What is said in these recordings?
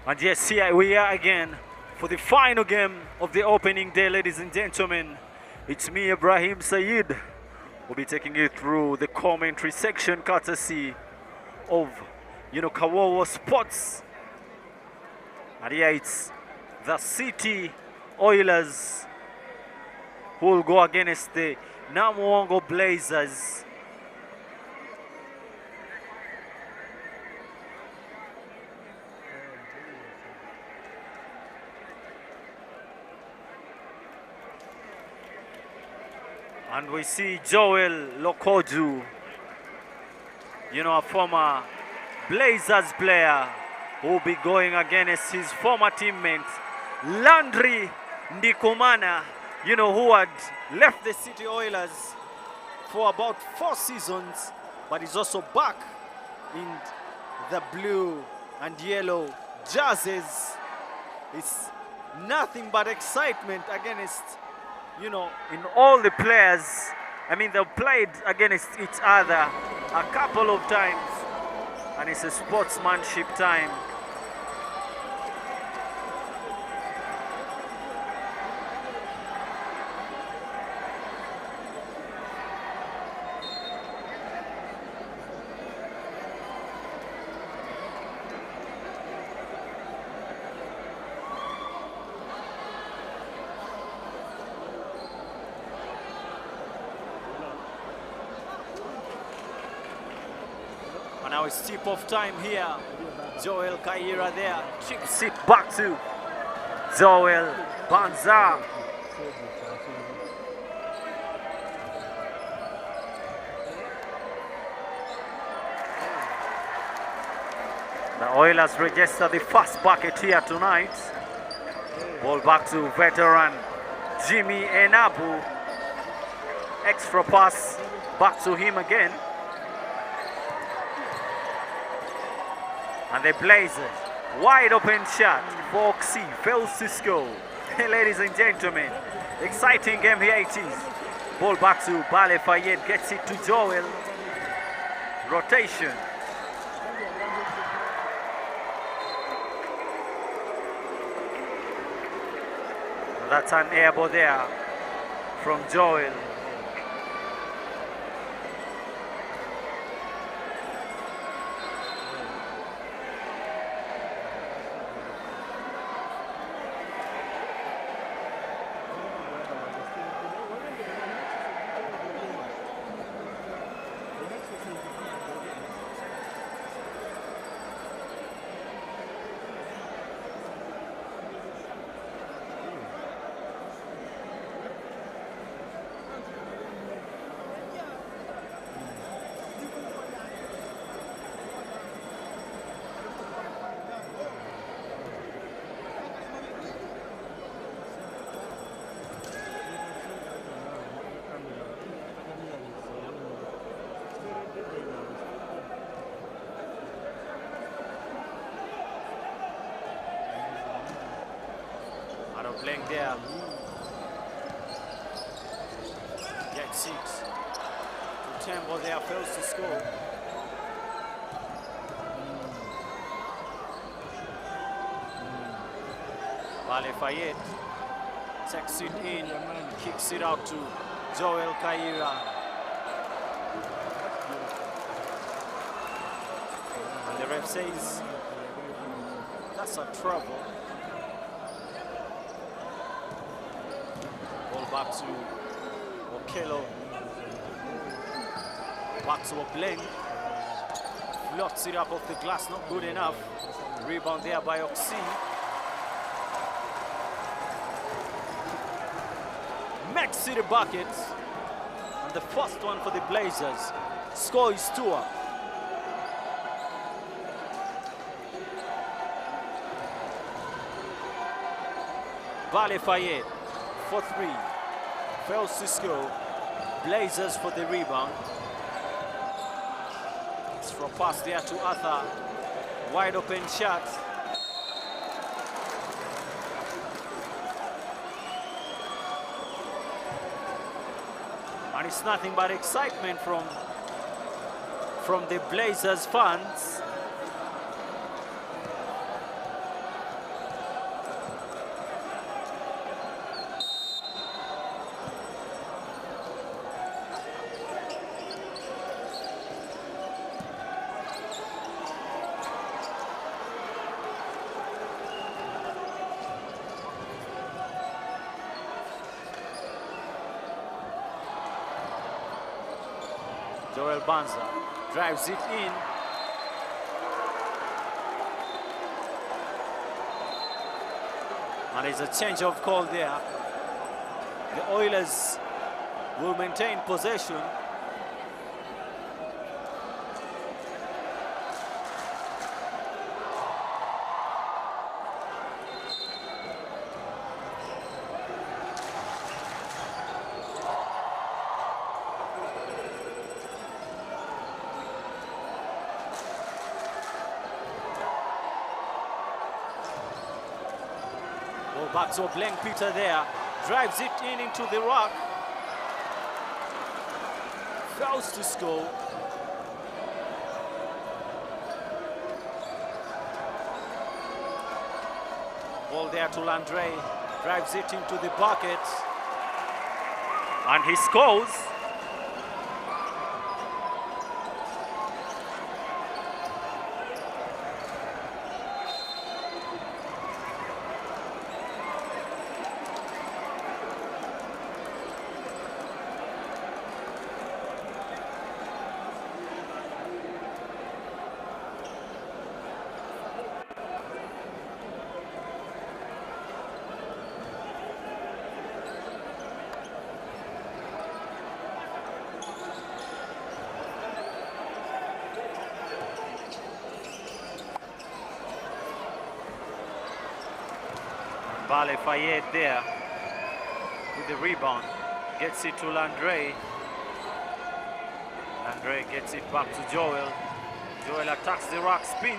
And yes, here we are again for the final game of the opening day, ladies and gentlemen. It's me, Ibrahim Saeed. We'll be taking you through the commentary section courtesy of, Kawowo Sports. And yeah, it's the City Oilers who will go against the Namuongo Blazers. And we see Joel Lokoju, a former Blazers player who will be going against his former teammate, Landry Ndikumana, who had left the City Oilers for about 4 seasons, but is also back in the blue and yellow jerseys. It's nothing but excitement against in all the players. I mean, they've played against each other a couple of times, and it's a sportsmanship time. Now it's tip of time here. Joel Kaira there. Chips it back to Joel Banza. The Oilers register the first bucket here tonight. Ball back to veteran Jimmy Enabu. Extra pass back to him again. And the Blazers, wide open shot. Foxy fails to score. Ladies and gentlemen, exciting game here it is. Ball back to Bale Fayed, gets it to Joel. Rotation. That's an air ball there from Joel. Playing there. Gets it. Tembo there fails to score. Bale Fayed takes it in, kicks it out to Joel Kaira. And the ref says that's a trouble. Back to Okello. Back to Obleng. Floats it up off the glass, not good enough. Rebound there by Oxy. Makes it a bucket. And the first one for the Blazers. Score is 2 up. Bale Fayed for 3. Fails to score. Blazers for the rebound. It's from pass there to Arthur. Wide open shot. And it's nothing but excitement from the Blazers fans. Joel Banza drives it in. And there's a change of call there. The Oilers will maintain possession. Back to Blank Peter there, drives it in into the rock. Fails to score. Ball there to Landre, drives it into the bucket. And he scores. Bale Fayed there with the rebound, gets it to Landre. Landre gets it back to Joel. Joel attacks the rock, spins,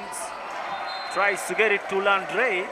tries to get it to Landre.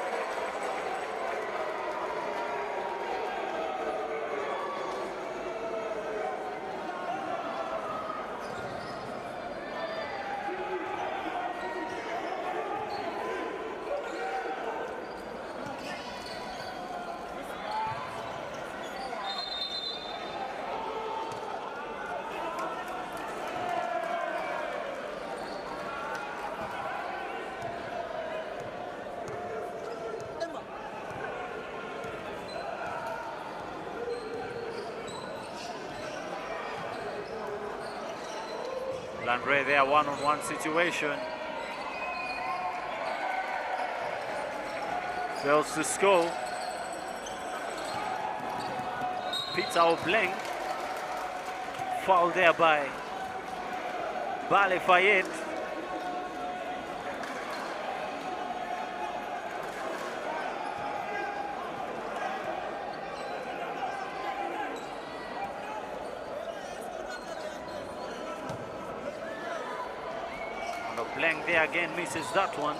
Landre there, one-on-one situation. Fails to score. Peter Obleng. Foul there by Bale Fayed. Blank there again, misses that one.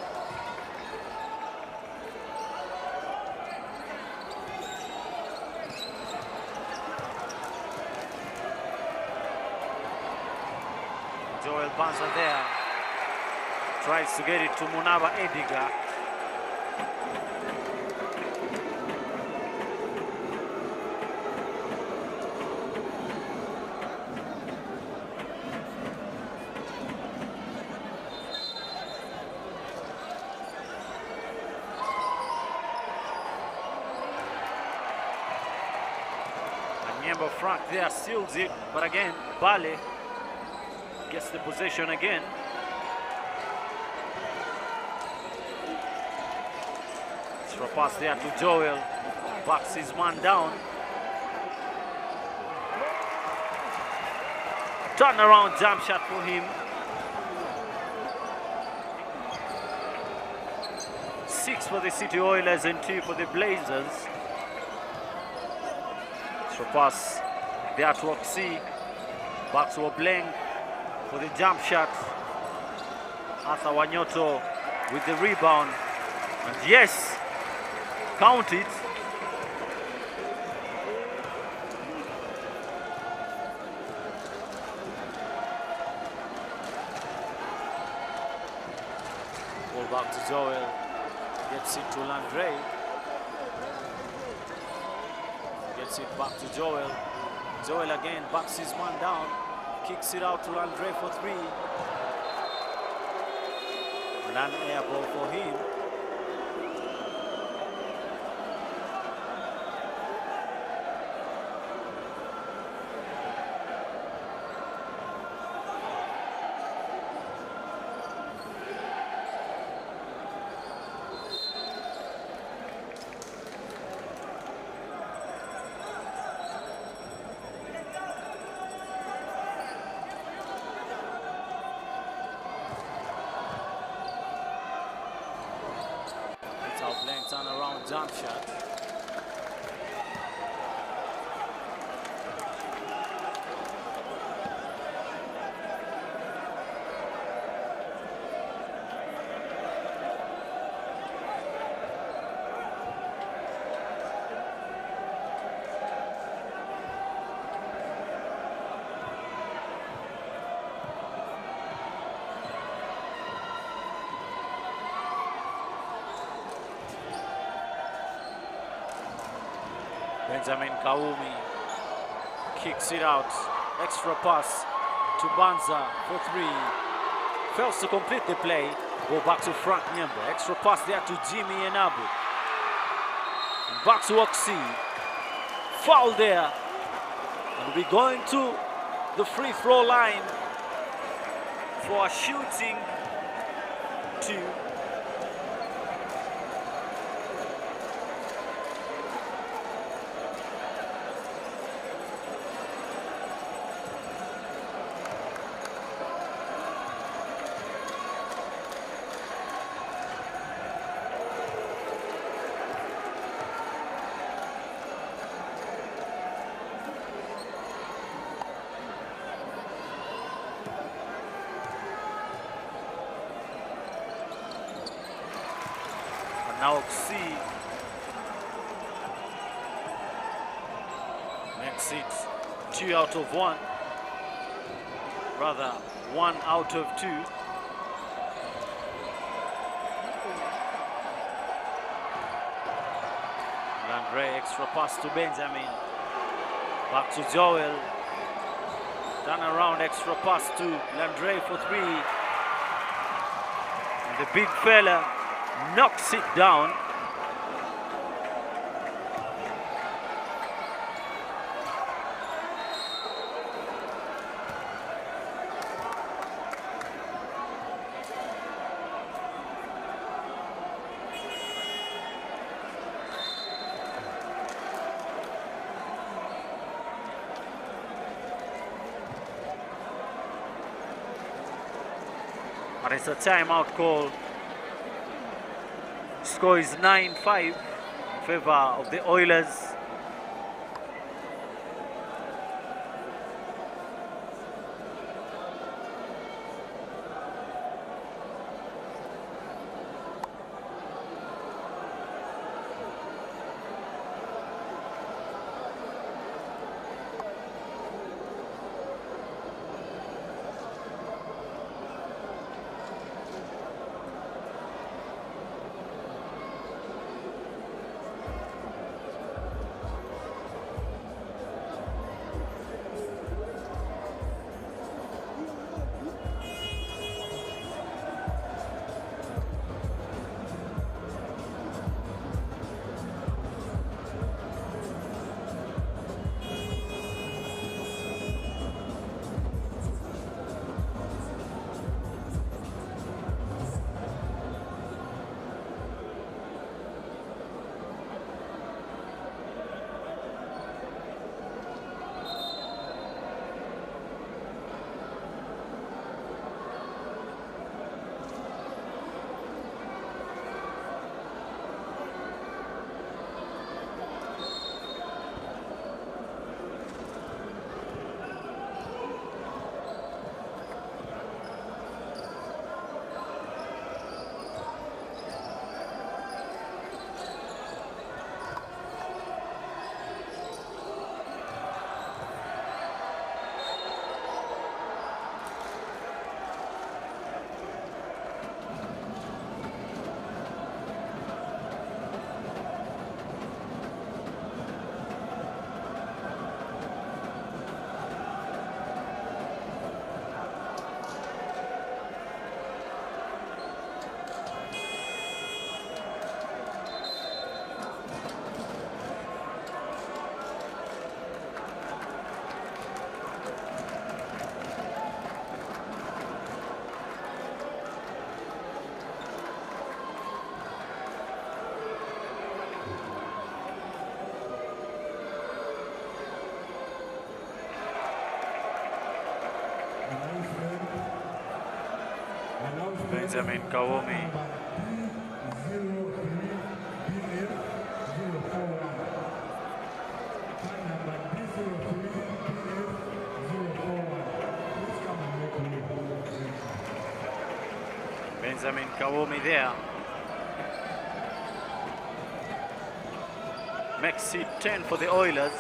Joel Banza there, tries to get it to Munaba Ediga. Frank there seals it, but again, Bale gets the possession again. Throw pass there to Joel, backs his man down. Turn around jump shot for him. 6 for the City Oilers and 2 for the Blazers. Throw pass there to Oxy, back to Obleng for the jump shot. Arthur Wanyoto with the rebound, and yes, count it. Ball back to Joel, gets it to Landre. Gets it back to Joel. Joel again backs his man down, kicks it out to Landre for 3. And an air ball for him. jump shot. Benjamin Kawowo kicks it out. Extra pass to Banza for 3. Fails to complete the play. Go back to Frank Nyemba. Extra pass there to Jimmy Enabu. Back to Oxy. Foul there. And we're going to the free throw line for a shooting 2. Now Oxy makes it 2 out of 1. Rather, 1 out of 2. Landry, extra pass to Benjamin. Back to Joel. Turn around, extra pass to Landry for 3. And the big fella knocks it down. But it's a timeout call. Score is 9-5 in favor of the Oilers. Benjamin Kawowo Benjamin Kawowo there. Makes it 10 for the Oilers.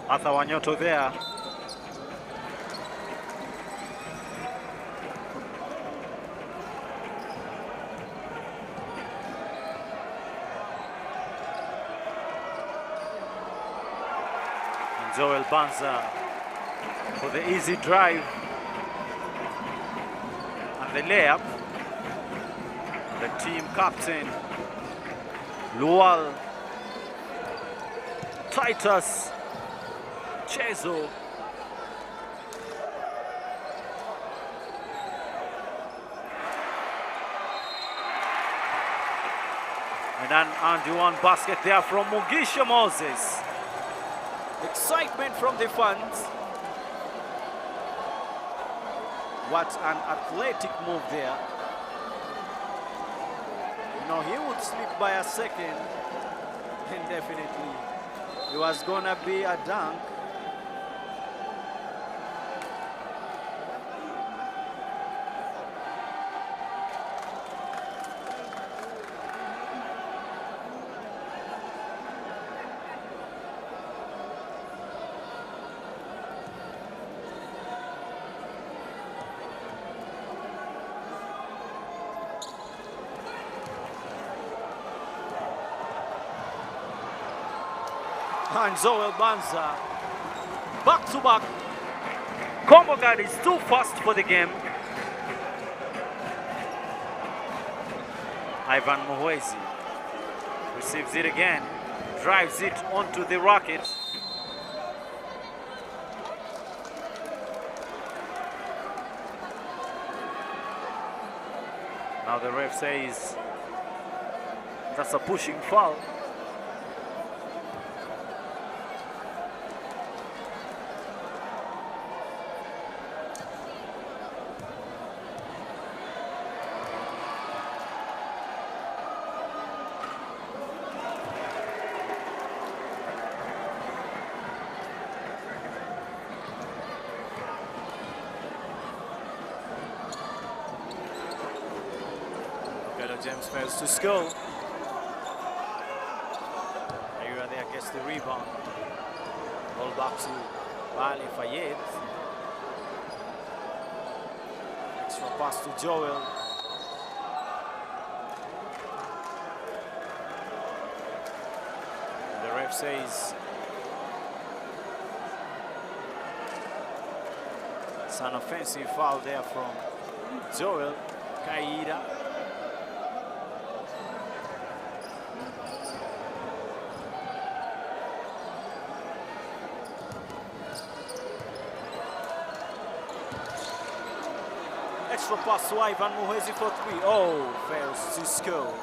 Arthur Wanyoto there. And Joel Banza for the easy drive. And the layup. The team captain, Lual Titus Chezo. And an one basket there from Mugisha Moses. Excitement from the fans. What an athletic move there. You know, he would slip by a second, and definitely it was gonna be a dunk. And Joel Banza, back-to-back. Combo guard is too fast for the game. Ivan Muhwezi receives it again, drives it onto the Rockets. Now the ref says that's a pushing foul. James fails to score. Area there gets the rebound. Ball back to Bali Fayed. Extra pass to Joel. The ref says it's an offensive foul there from Joel Kaida. Extra pass to Ivan Muhwezi for three. Oh, fails to score.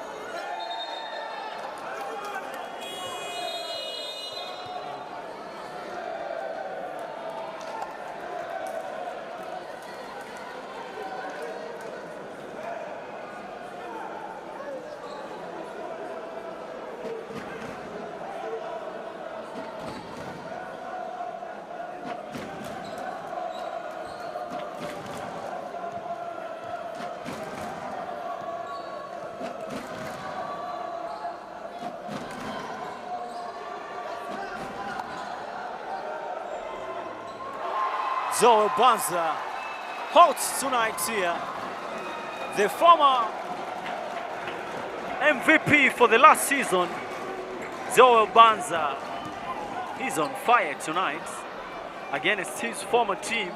Joel Banza hot tonight here. The former MVP for the last season, Joel Banza, he's on fire tonight against his former team.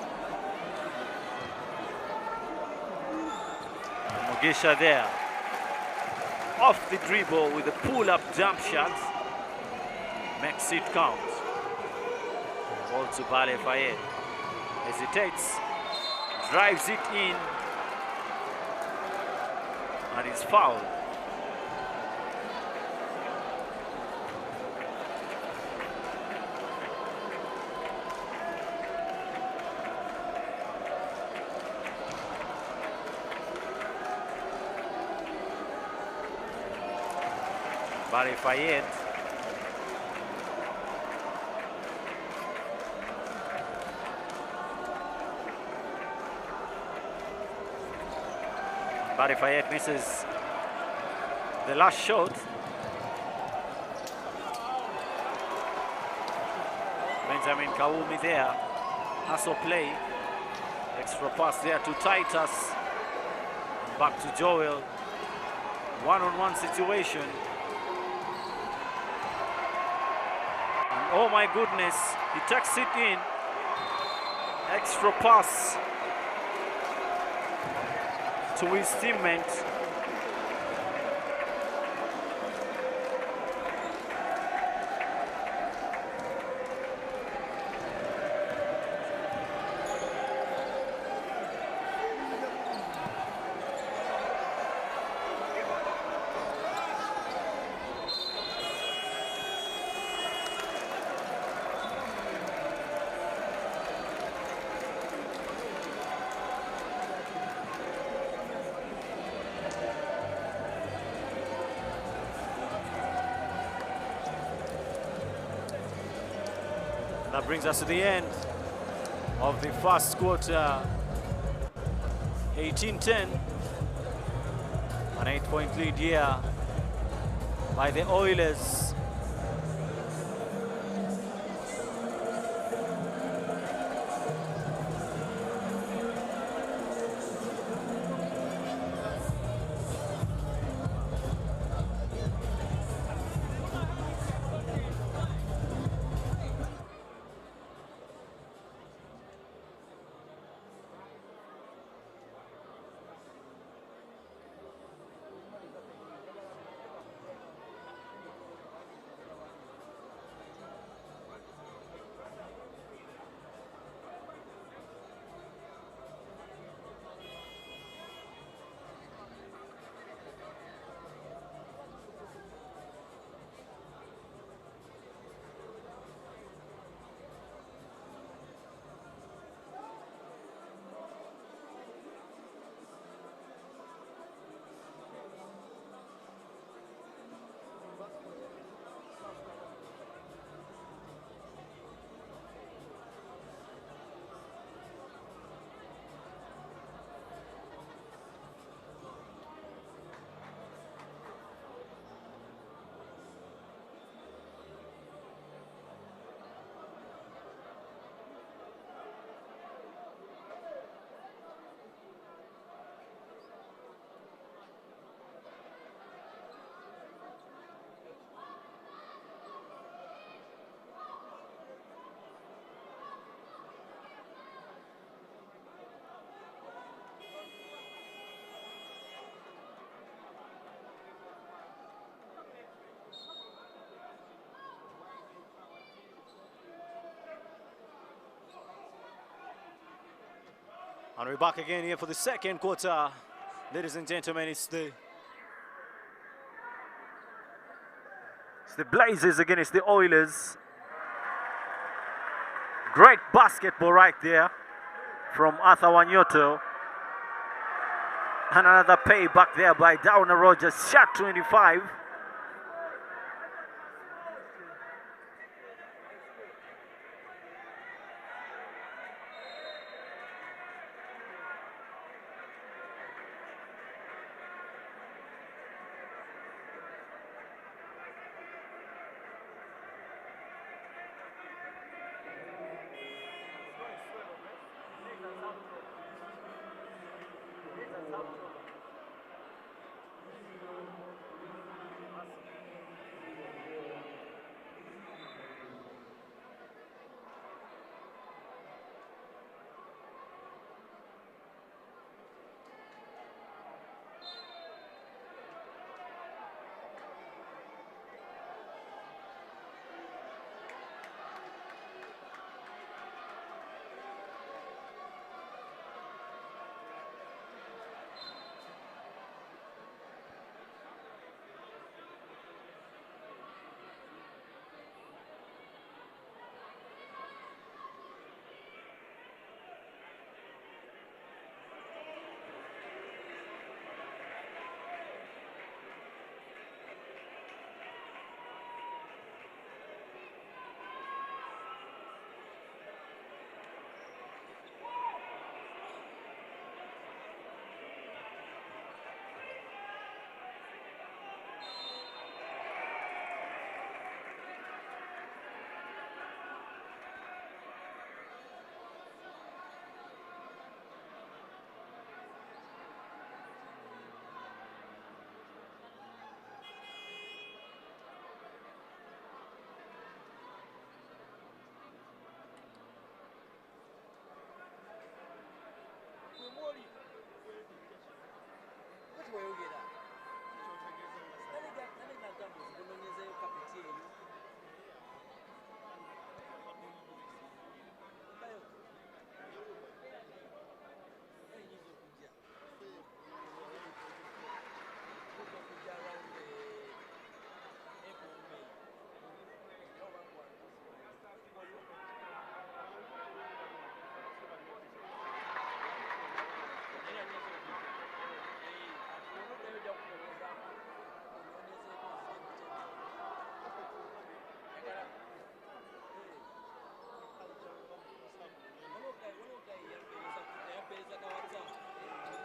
Mugisha there, off the dribble with a pull-up jump shot, makes it count. Ball to Bale Fayed, hesitates, drives it in, and it's fouled. Bale Fayed. Bale Fayed misses the last shot. Benjamin Kawowo there. Hustle play. Extra pass there to Titus. Back to Joel. One-on-one situation. And oh my goodness, he takes it in. Extra pass to his teammate. That brings us to the end of the first quarter. 18-10. An 8-point lead here by the Oilers. And we're back again here for the second quarter. Ladies and gentlemen, it's the Blazers against the Oilers. Great basketball right there from Arthur Wanyoto. And another payback there by Downer Rogers. Shot 25.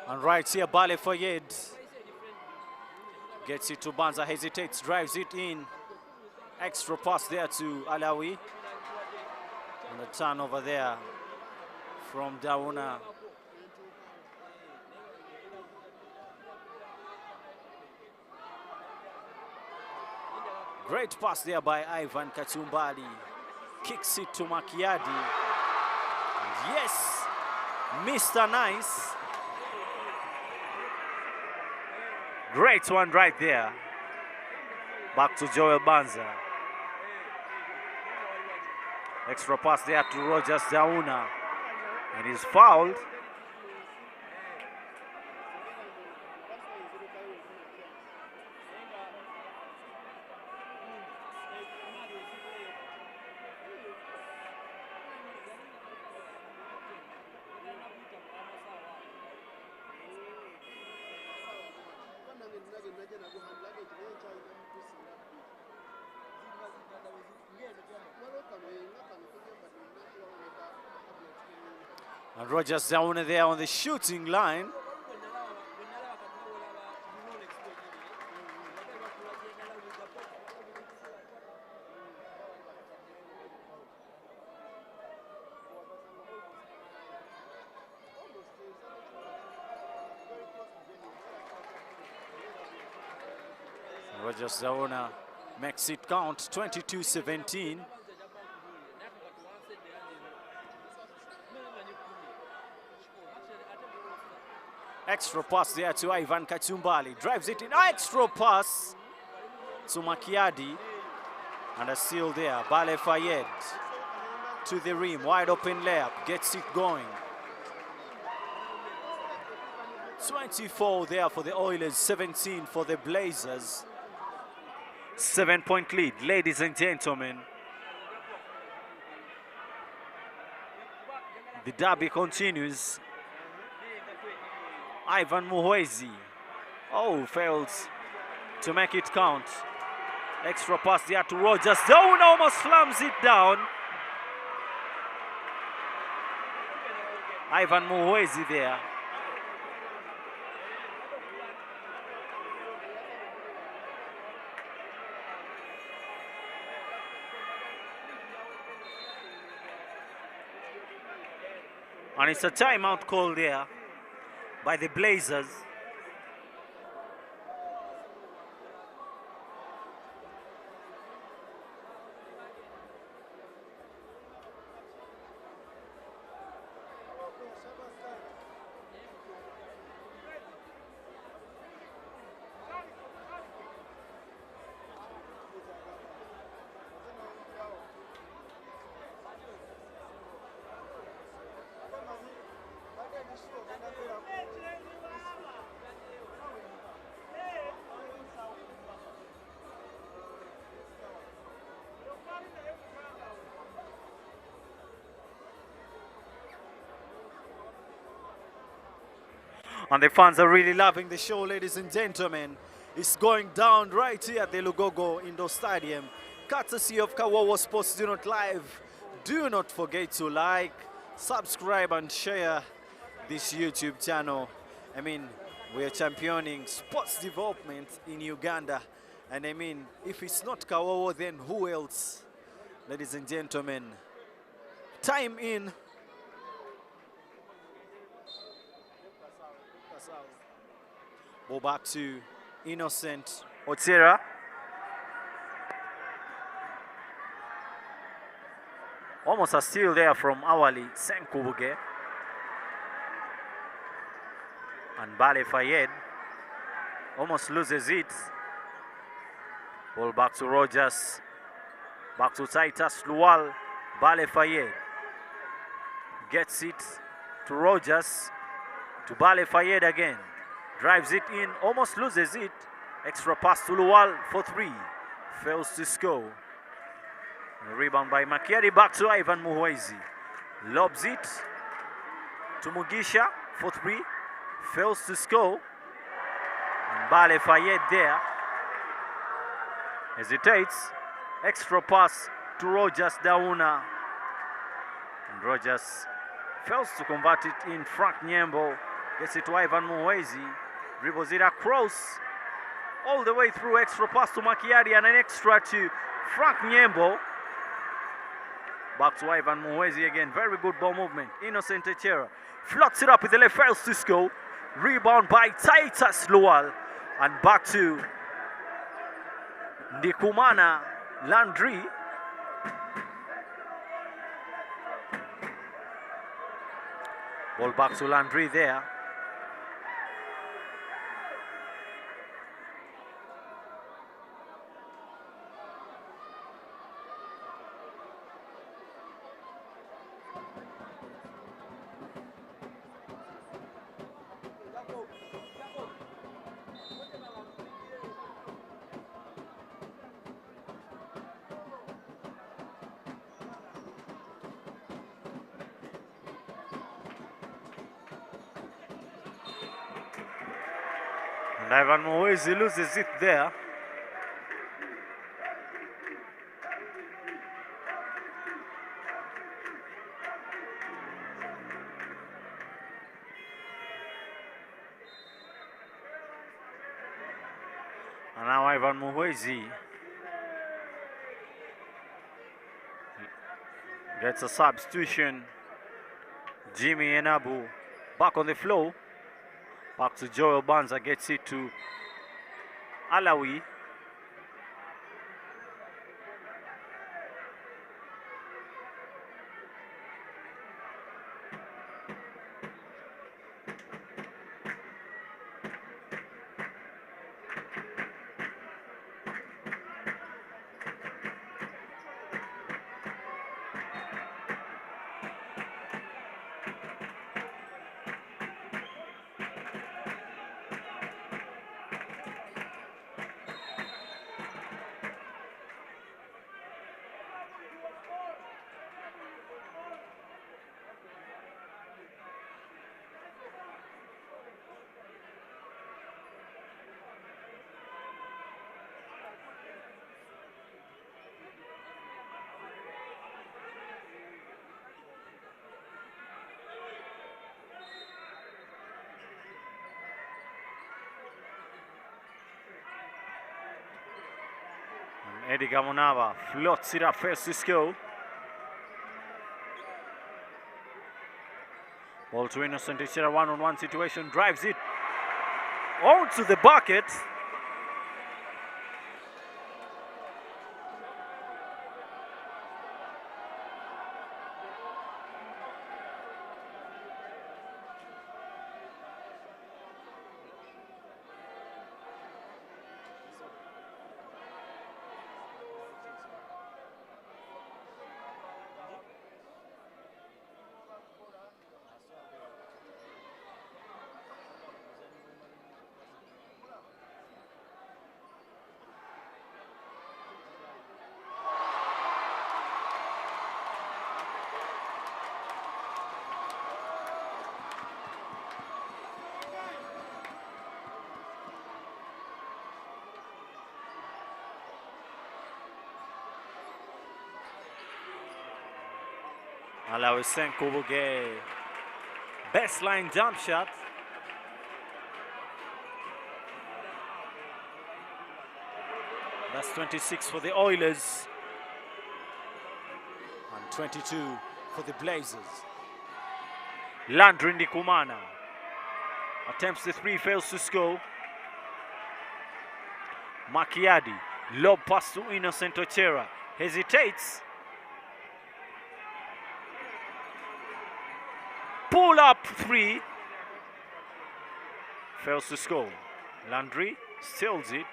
And right here, Bale Fayed gets it to Banza, hesitates, drives it in. Extra pass there to Alawi. And a turnover there from Dauna. Great pass there by Ivan Katumbali. Kicks it to Makiadi. And yes, Mr. Nice. Great one right there. Back to Joel Banza. Extra pass there to Rogers Dauna. And he's fouled. And Rogers down there on the shooting line. Rogers Zaona makes it count, 22-17. Extra pass there to Ivan Kachumbali. Drives it in. Extra pass to Makiadi. And a steal there. Bale Fayed to the rim. Wide open layup. Gets it going. 24 there for the Oilers. 17 for the Blazers. 7-point lead, ladies and gentlemen. The derby continues. Ivan Muhwezi. Oh, fails to make it count. Extra pass there to Rogers. Down, almost slams it down. Ivan Muhwezi there. And it's a timeout call there by the Blazers. And the fans are really loving the show, ladies and gentlemen. It's going down right here at the Lugogo Indoor Stadium. Courtesy of Kawowo Sports Do Not Live. Do not forget to like, subscribe and share this YouTube channel. I mean, we are championing sports development in Uganda. And I mean, if it's not Kawowo, then who else? Ladies and gentlemen, time in. Go back to Innocent Otera. Almost a steal there from Awali Senkubuge. And Bale Fayed almost loses it. Ball back to Rogers. Back to Titus Lual. Bale Fayed gets it to Rogers. To Bale Fayed again. Drives it in, almost loses it. Extra pass to Lual for 3. Fails to score. A rebound by Makiadi, back to Ivan Muhwezi. Lobs it to Mugisha for 3. Fails to score. And Bale Fayed there. Hesitates. Extra pass to Rogers Dauna. And Rogers fails to convert it in. Frank Nyembo gets it to Ivan Muhwezi. Dribbles it across. All the way through. Extra pass to Makiadi and an extra to Frank Nyembo. Back to Ivan Muhwezi again. Very good ball movement. Innocent Echera floats it up with the left, fails to score. Rebound by Titus Lual. And back to Ndikumana Landry. Ball back to Landry there. And Ivan Muhwezi loses it there. And now Ivan Muhwezi gets a substitution. Jimmy Enabu back on the floor. Back to Joel Banza, gets it to Alawi. Eddie Gamonava floats it up, first to score. Ball to Innocent Echera, one-on-one situation, drives it onto the bucket. Alawi Senko will get baseline jump shot. That's 26 for the Oilers and 22 for the Blazers. Landry Ndikumana attempts the 3, fails to score. Makiadi, lob pass to Innocent Echera, hesitates. Pull up 3, fails to score. Landry steals it.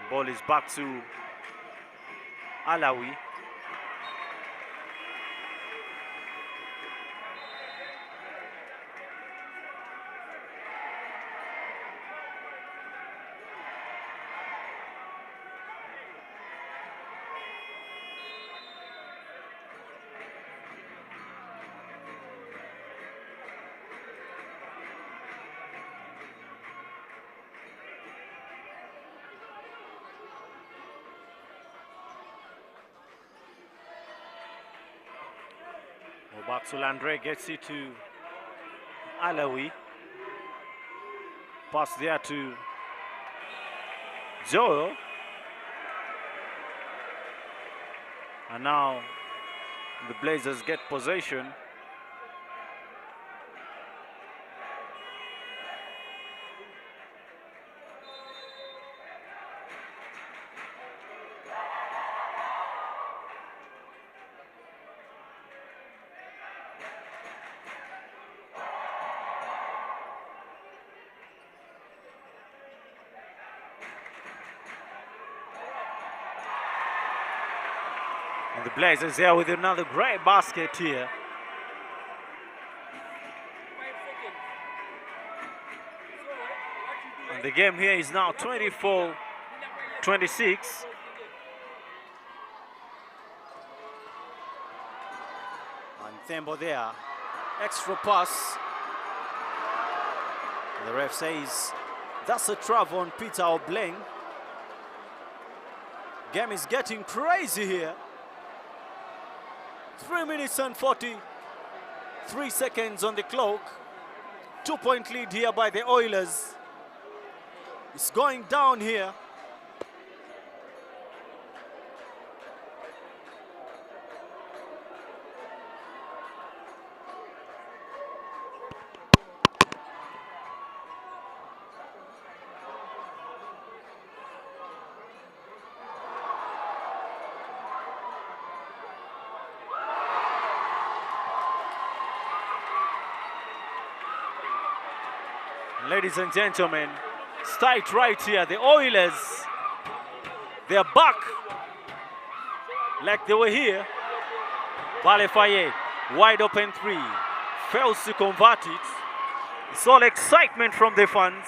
Ball is back to Alawi. Back to Landry, gets it to Alawi. Pass there to Joel. And now the Blazers get possession. And the Blazers there with another great basket here. And the game here is now 24-26. And Thembo there, extra pass. The ref says that's a travel on Peter Obleng. Game is getting crazy here. 3 minutes and 43 seconds on the clock. 2-point lead here by the Oilers. It's going down here. Ladies and gentlemen, it's tight right here. The Oilers, they're back like they were here. Bale Fayed, wide open three, fails to convert it. It's all excitement from the fans.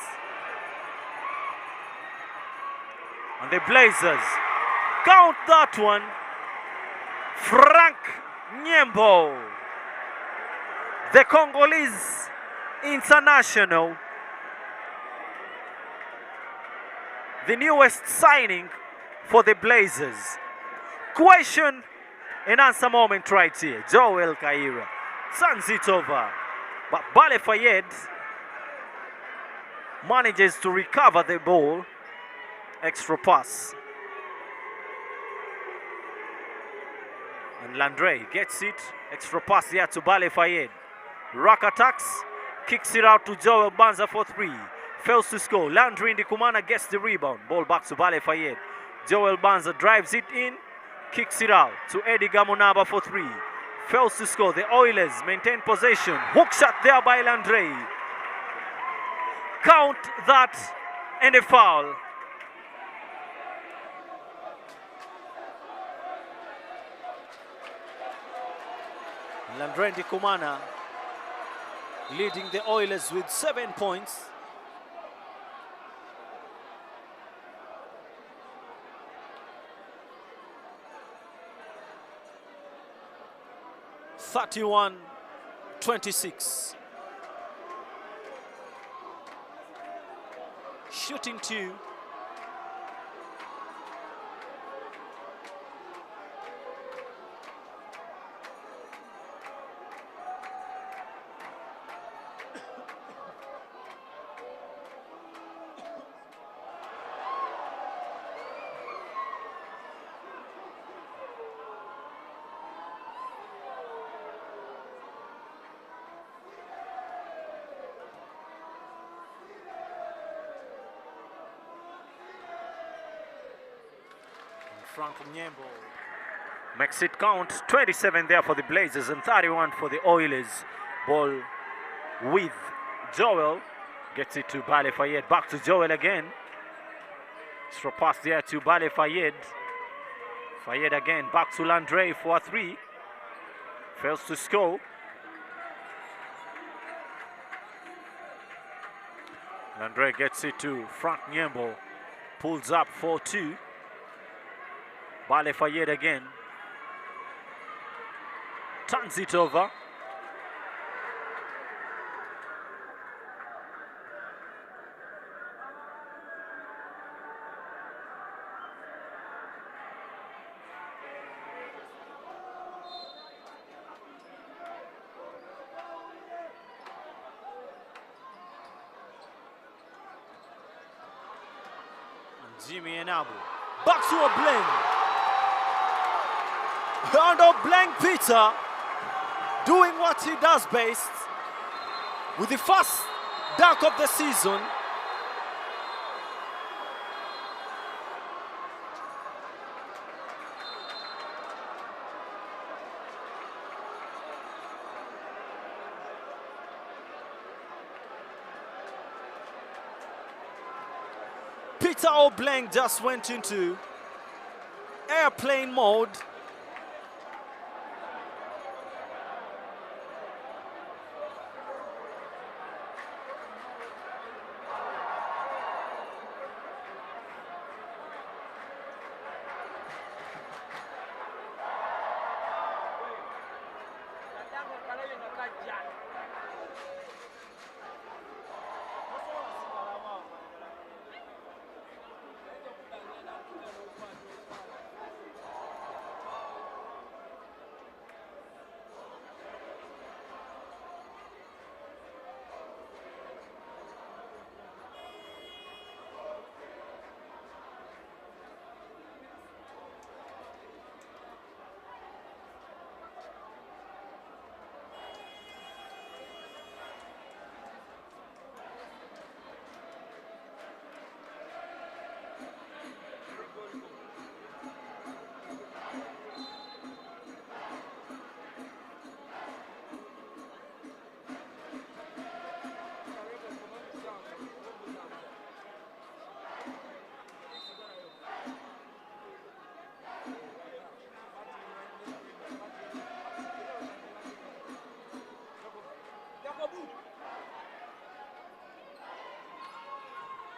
And the Blazers count that one. Frank Nyembo, the Congolese international, the newest signing for the Blazers. Question and answer moment right here. Joel Kaira turns it over, but Bale Fayed manages to recover the ball. Extra pass. And Landry gets it. Extra pass here to Bale Fayed. Rack attacks, kicks it out to Joel Banza for three. Fails to score. Landry Ndikumana gets the rebound. Ball back to Bale Fayed. Joel Banza drives it in, kicks it out to Eddie Gamunaba for three. Fails to score. The Oilers maintain possession. Hook shot there by Landry. Count that and a foul. Landry Ndikumana leading the Oilers with 7 points. (31-26). Shooting two. Frank Nyembo makes it count. 27 there for the Blazers and 31 for the Oilers. Ball with Joel Gets it to Bale Fayed. Back to Joel again. Extra pass there to Bale Fayed. Fayed again. Back to Landre for a 3. Fails to score. Landre gets it to Frank Nyembo. Pulls up 4-2. Bale Fayed again. Turns it over. Jimmy Enabu. Back to Obleng. And Obleng Peter doing what he does best with the first dunk of the season. Peter Obleng just went into airplane mode.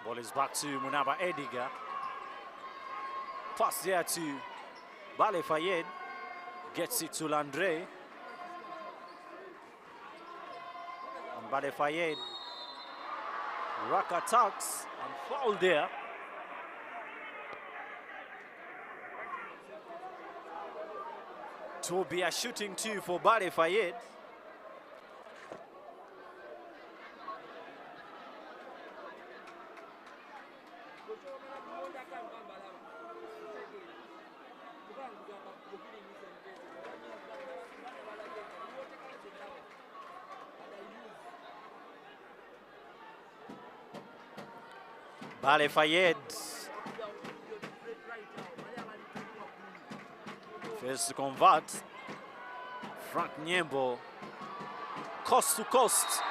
Ball is back to Munaba Ediga. Pass there to Bale Fayed. Gets it to Landre. And Bale Fayed rack attacks and foul there. It will be a shooting 2 for Bale Fayed. Bale Fayed fails to convert. Frank Nyembo, coast to coast.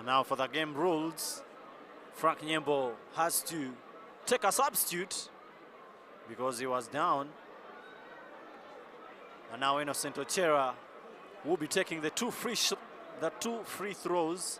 And now for the game rules, Frank Nyembo has to take a substitute because he was down. And now Innocent Ochera will be taking the two free throws.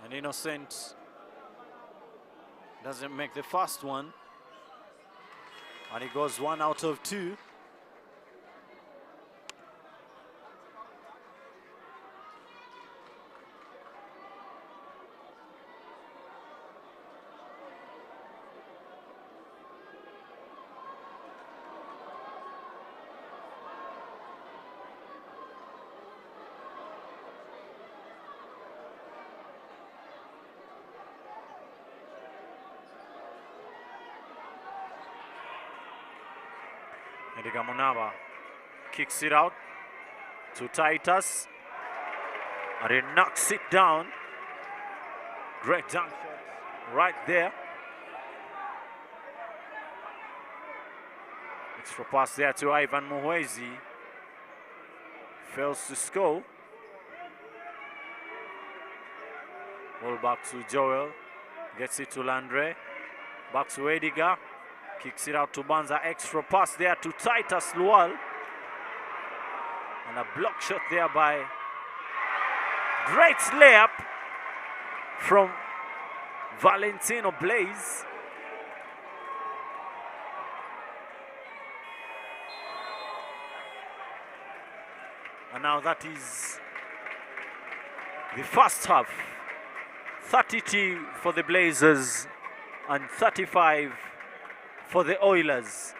And Innocent doesn't make the first one. And he goes 1 out of 2. Edgar Munaba kicks it out to Titus, and he knocks it down. Great dunk shot right there. Extra pass there to Ivan Muhwezi. Fails to score. Ball back to Joel. Gets it to Landry. Back to Edgar. Kicks it out to Banza. Extra pass there to Titus Lual. And a block shot there by great layup from Valentino Blaze. And now that is the first half. 32 for the Blazers and 35 for the Oilers.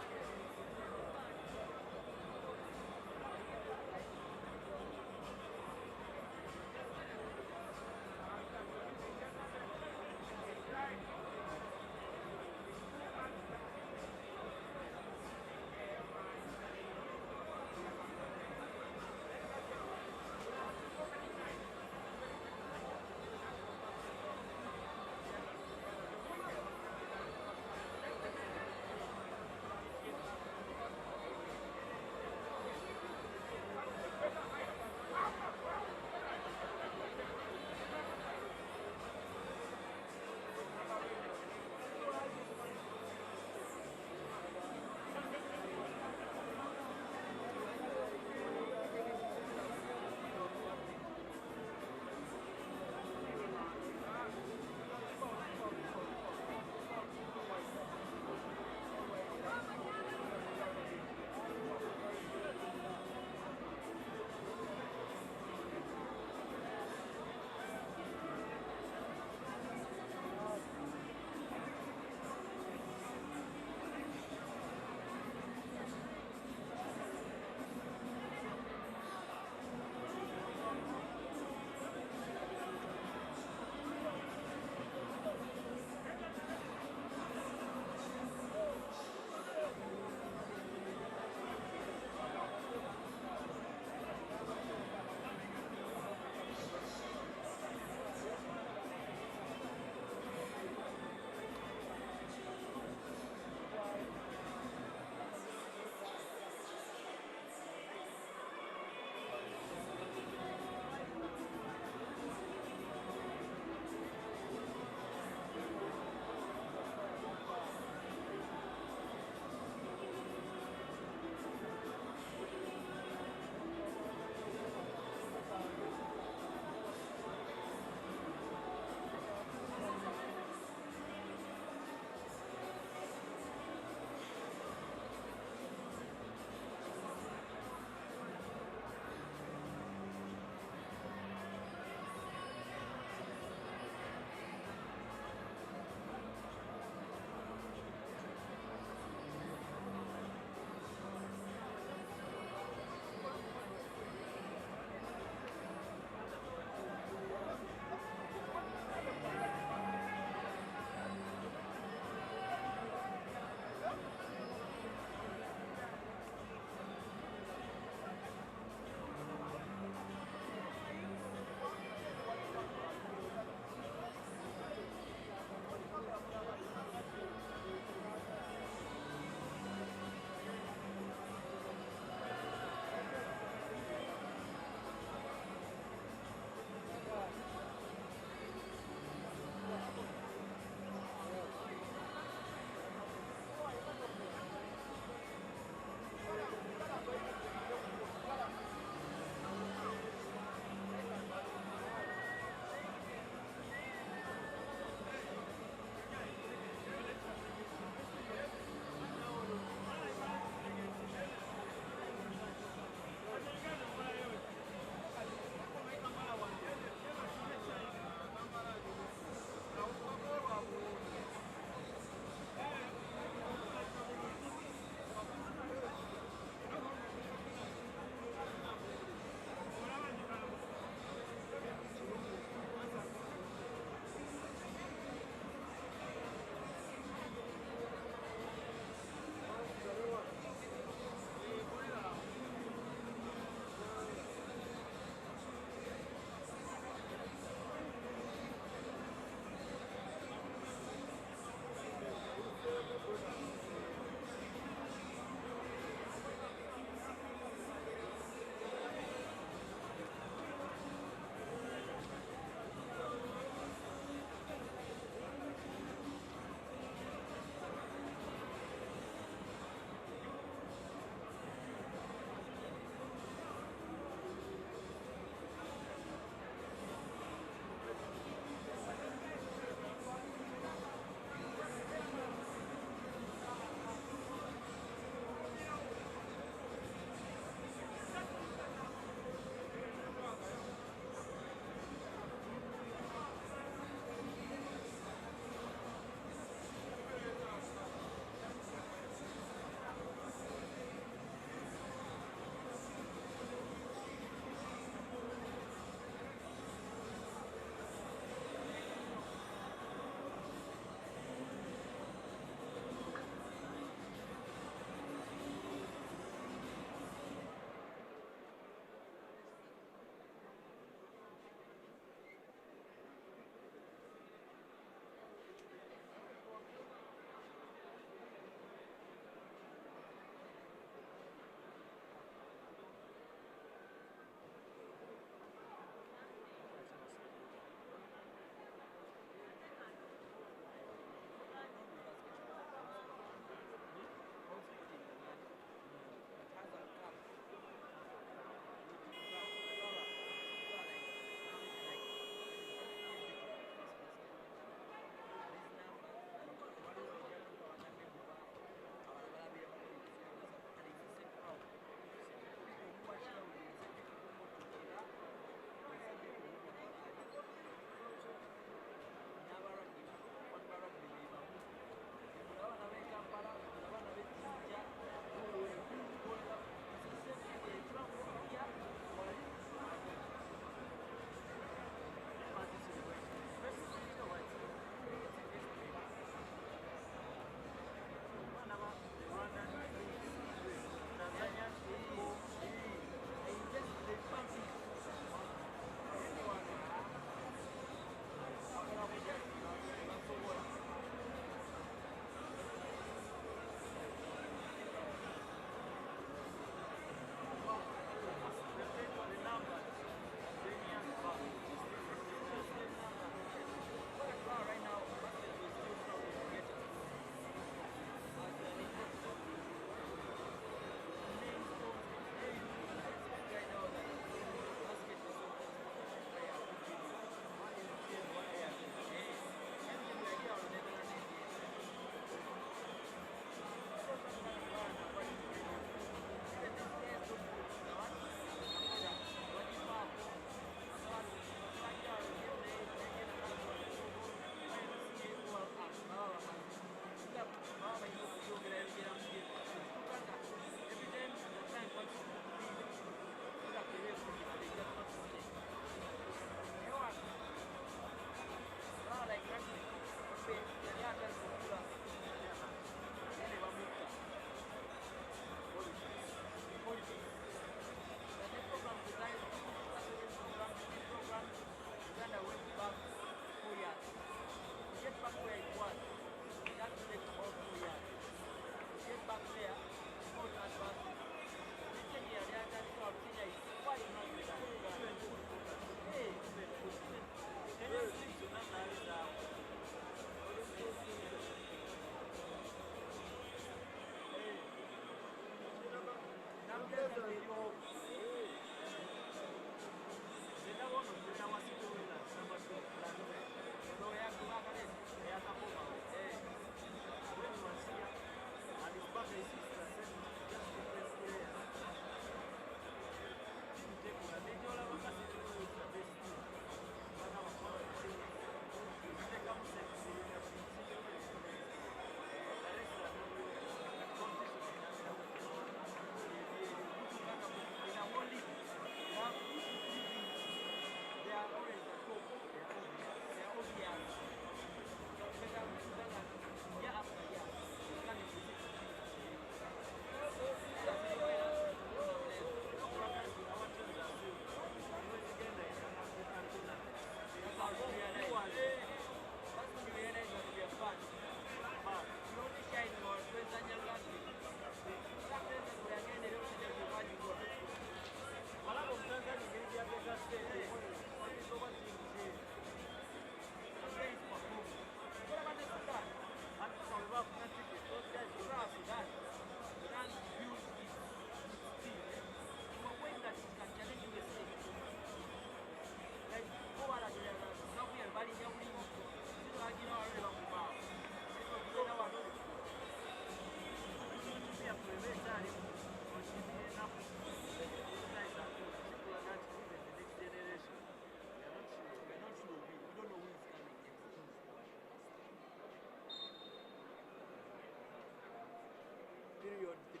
Period 3.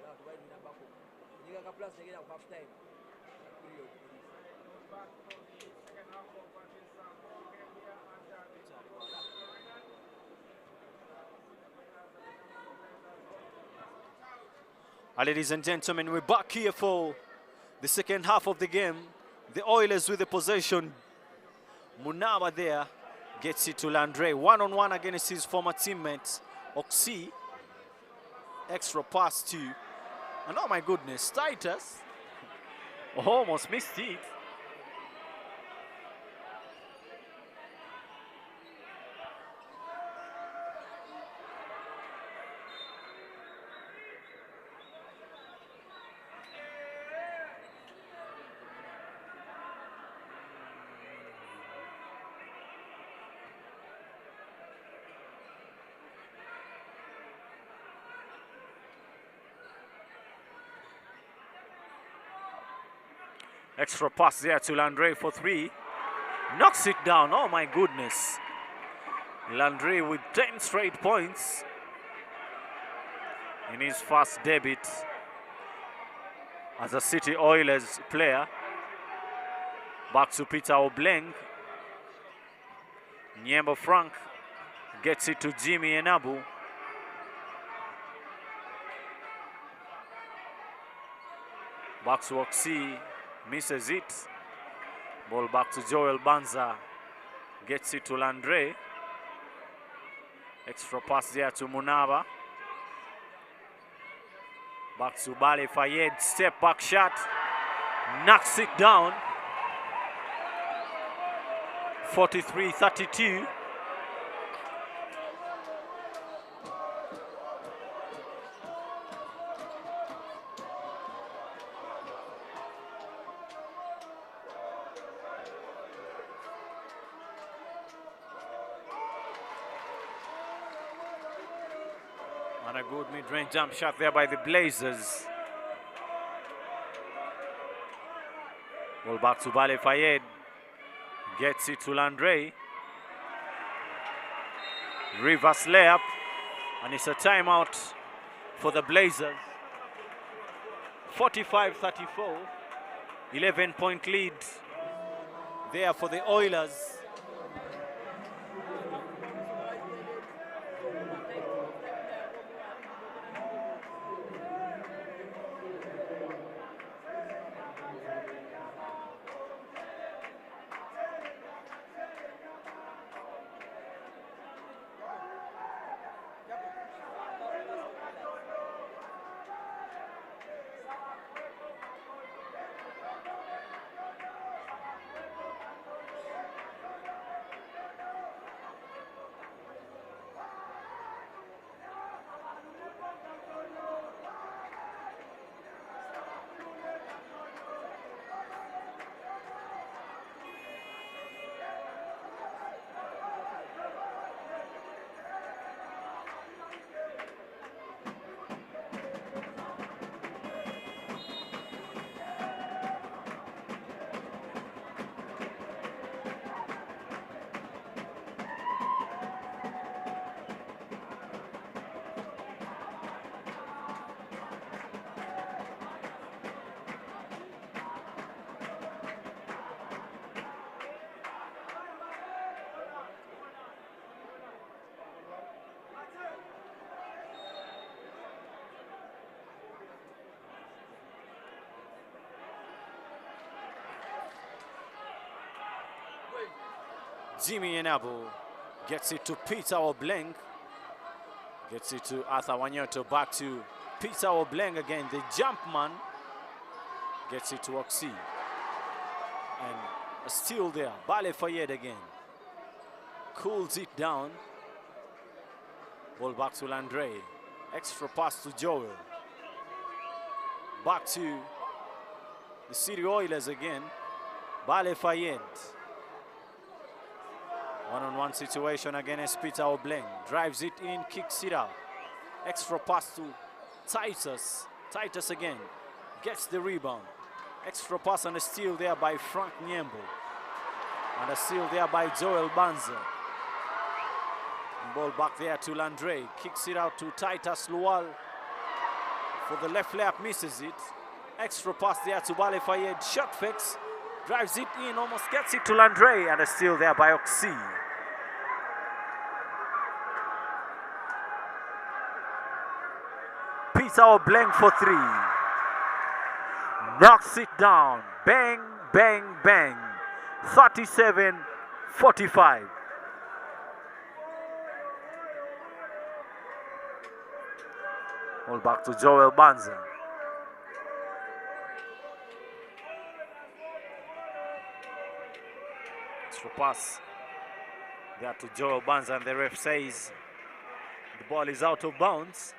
Now divide the number 4. You can plus again half time. Period 3. Ladies and gentlemen, we're back here for the second half of the game. The Oilers with the possession. Munaba there gets it to Landre. One-on-one against his former teammate, Oxy. Extra pass to, and oh my goodness, Titus almost missed it. Extra pass there to Landre for 3. Knocks it down. Oh my goodness. Landre with 10 straight points in his first debut as a City Oilers player. Back to Peter Obleng. Nyembo Frank gets it to Jimmy Enabu. Back to Oxy. Misses it. Ball back to Joel Banza. Gets it to Landre. Extra pass there to Munaba. Back to Bale Fayed. Step back shot. Knocks it down. 43-32. And a good mid-range jump shot there by the Blazers. Ball back to Bale Fayed. Gets it to Landre. Reverse layup. And it's a timeout for the Blazers. 45-34. 11-point lead there for the Oilers. Jimmy Enabu gets it to Peter Obleng. Gets it to Arthur Wanyoto, back to Peter Obleng again. The jump man gets it to Oxy. And still there, Bale Fayed again. Cools it down. Ball back to Landre. Extra pass to Joel. Back to the City Oilers again. Bale Fayed. One-on-one situation against Peter Obleng. Drives it in, kicks it out. Extra pass to Titus. Titus again. Gets the rebound. Extra pass and a steal there by Frank Nyembo. And a steal there by Joel Banza. And ball back there to Landre. Kicks it out to Titus Lual. For the left layup, misses it. Extra pass there to Bale Fayed. Shot fakes. Drives it in, almost gets it to Landre, and a steal there by Oxy. Peter Obleng for three. Knocks it down. Bang, bang, bang. 37-45. All back to Joel Banza. Extra pass there to Joel Banza, and the ref says the ball is out of bounds.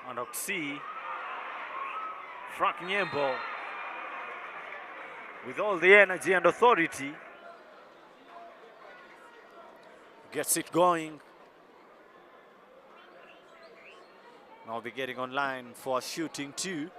And Oxy, Frank Nyembo, with all the energy and authority, gets it going. Now be getting online for shooting two.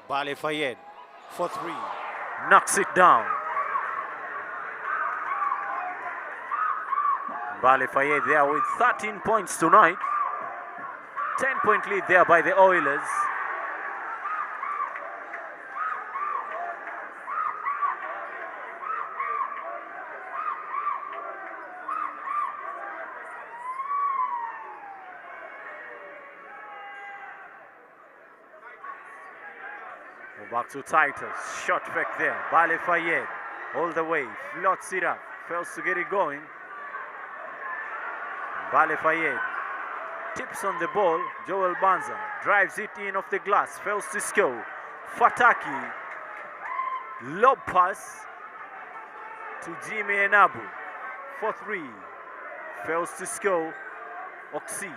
Bale Fayed for three. Knocks it down. Bale Fayed there with 13 points tonight. 10-point lead there by the Oilers. Back to Titus, shot fake there, Bale Fayed, all the way, floats it up, fails to get it going. Bale Fayed tips on the ball, Joel Banza drives it in off the glass, fails to score. Fataki, lob pass to Jimmy Enabu for three, fails to score. Oxy.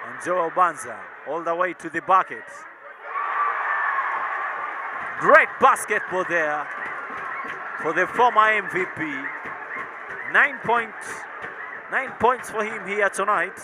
And Joel Banza all the way to the bucket. Great basketball there for the former MVP. 9 points for him here tonight.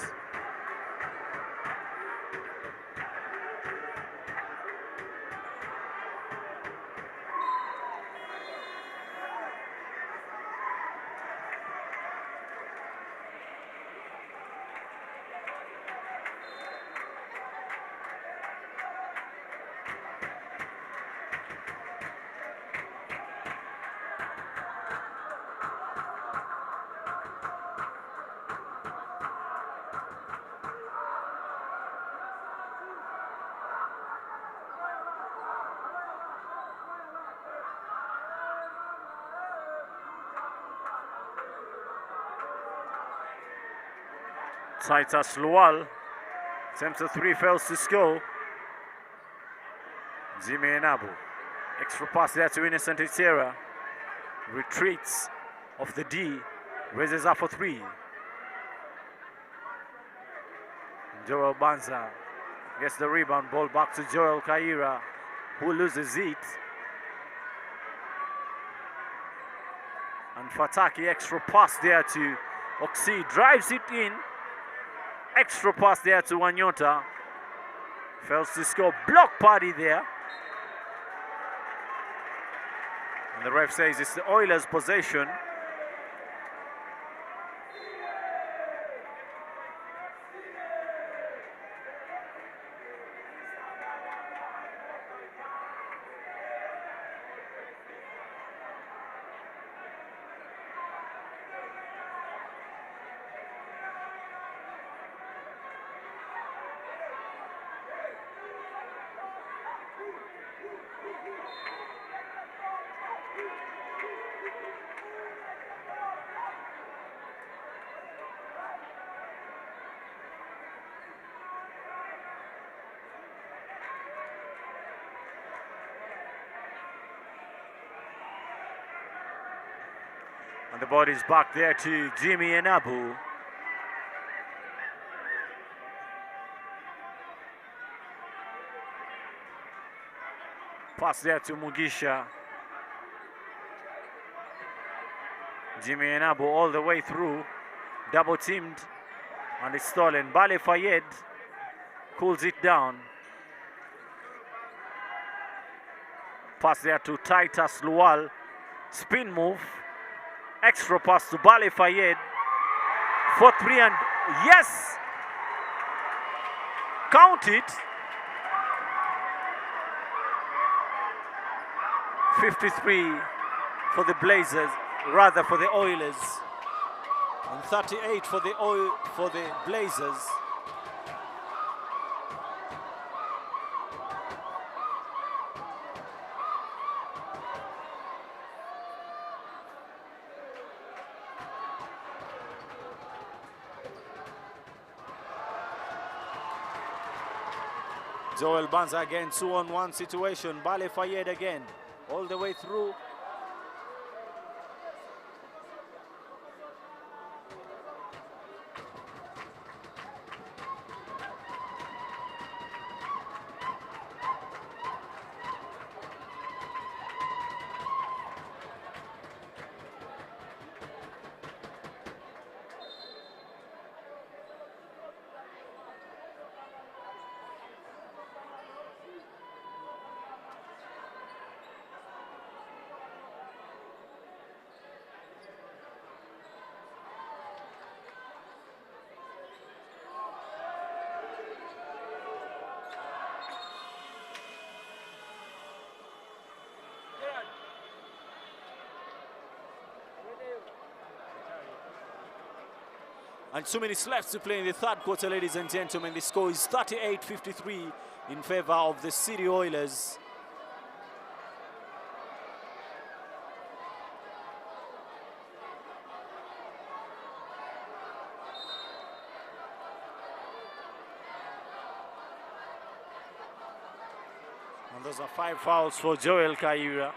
Titus Lual attempts a three, fails to score. Jimmy Enabu. Extra pass there to Innocent Itera. Retreats off the D. Raises up for three. Joel Banza gets the rebound. Ball back to Joel Kaira, who loses it. And Fataki, extra pass there to Oxy. Drives it in. Extra pass there to Wanyota. Fails to score. Block party there. And the ref says it's the Oilers' possession. And the body's back there to Jimmy Enabu. Pass there to Mugisha. Jimmy Enabu all the way through. Double teamed and it's stolen. Bale Fayed cools it down. Pass there to Titus Lual. Spin move. Extra pass to Bale Fayed for three, and yes! Count it. 53 for the Blazers, rather for the Oilers, and 38 for the Blazers. Joel Banza again, 2-on-1 situation. Bale Fayed again, all the way through. And 2 minutes left to play in the third quarter, ladies and gentlemen. The score is 38-53 in favor of the City Oilers. And those are 5 fouls for Joel Kaira.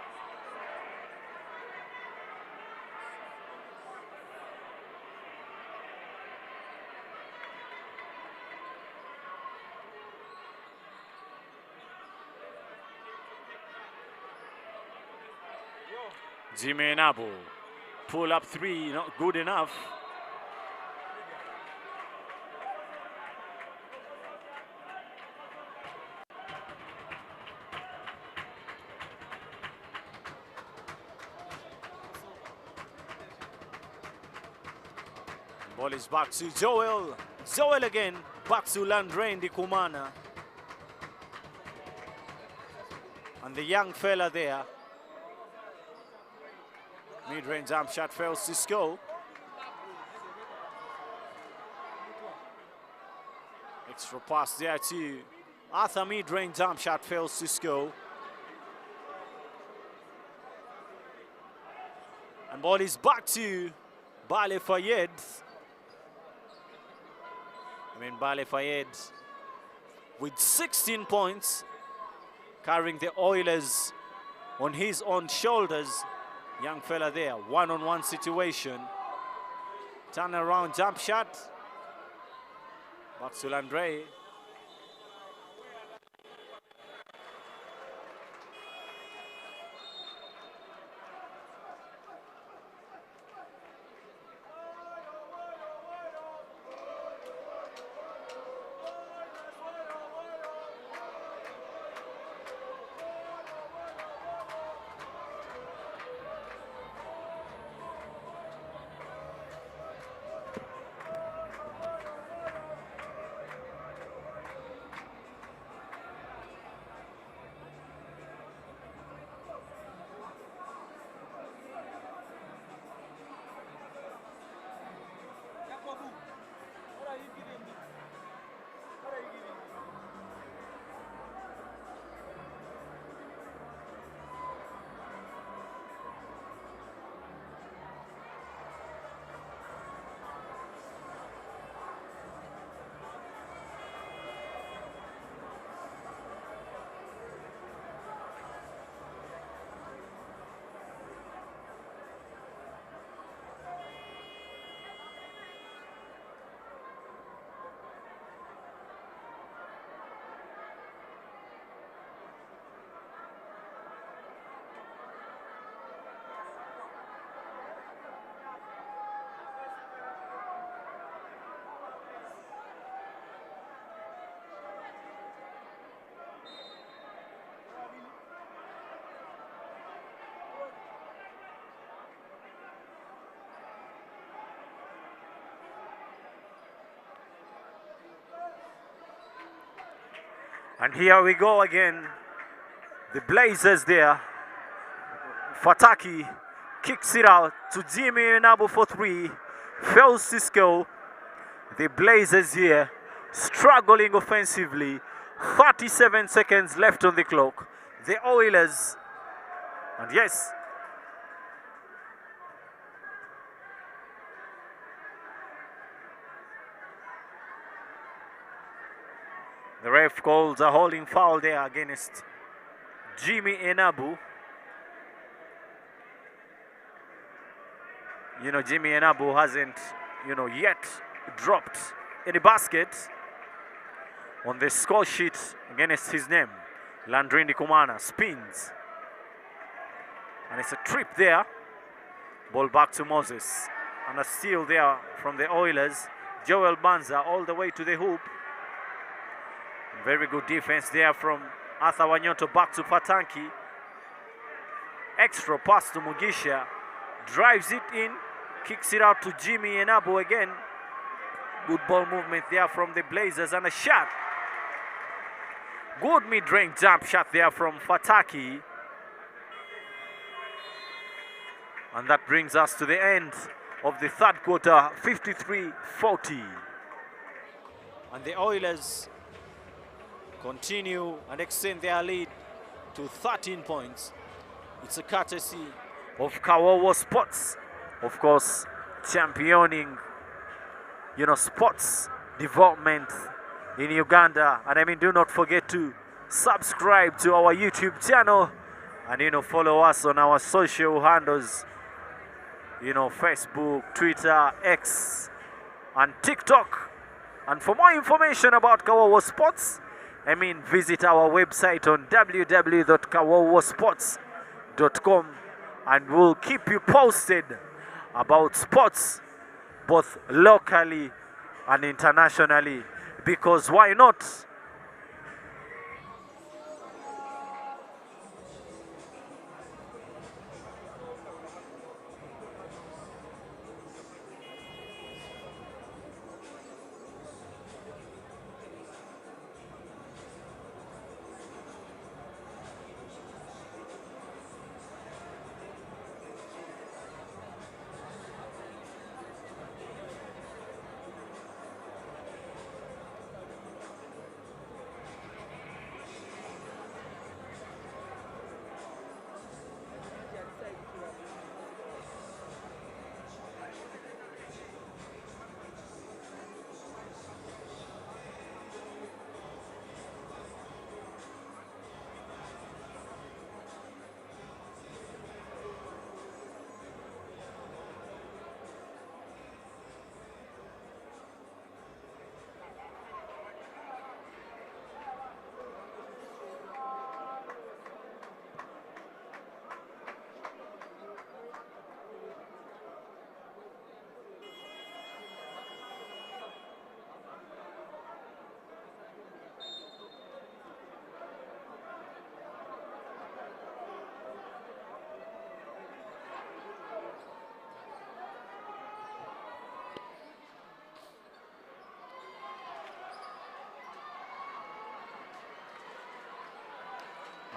Jimmy Enabu, pull up 3, not good enough. Ball is back to Joel. Joel again, back to Landre Ndikumana. And the young fella there. Mid-range jump shot fails to score. Extra pass there to Arthur. Mid-range jump shot fails to score. And ball is back to Bale Fayed. Bale Fayed with 16 points, carrying the Oilers on his own shoulders. Young fella there, one-on-one situation. Turn around jump shot. Back to Landre. And here we go again. The Blazers there. Fataki kicks it out to Jimmy Enabu for 3. Fails Cisco. The Blazers here struggling offensively. 37 seconds left on the clock. The Oilers, and yes, the ref calls a holding foul there against Jimmy Enabu. Jimmy Enabu hasn't, yet dropped any basket on the score sheet against his name. Landry Kumana spins. And it's a trip there. Ball back to Moses. And a steal there from the Oilers. Joel Banza all the way to the hoop. Very good defense there from Arthur Wanyoto back to Patanki. Extra pass to Mugisha. Drives it in. Kicks it out to Jimmy Enabu again. Good ball movement there from the Blazers and a shot. Good mid-range jump shot there from Fataki. And that brings us to the end of the third quarter, 53-40. And the Oilers continue and extend their lead to 13 points. It's a courtesy of Kawowo Sports, of course, championing, sports development in Uganda. And do not forget to subscribe to our YouTube channel and, follow us on our social handles, Facebook, Twitter, X, and TikTok. And for more information about Kawowo Sports, visit our website on www.kawowosports.com, and we'll keep you posted about sports both locally and internationally, because why not?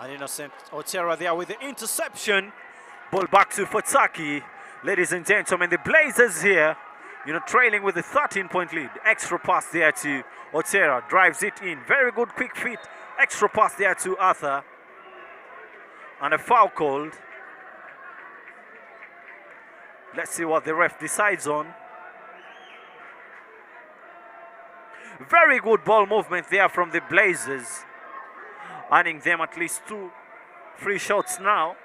And Innocent Otera there with the interception. Ball back to Fataki. Ladies and gentlemen, the Blazers here, trailing with a 13-point lead. Extra pass there to Otera. Drives it in. Very good quick feet. Extra pass there to Arthur. And a foul called. Let's see what the ref decides on. Very good ball movement there from the Blazers. Earning them at least 2 free shots now.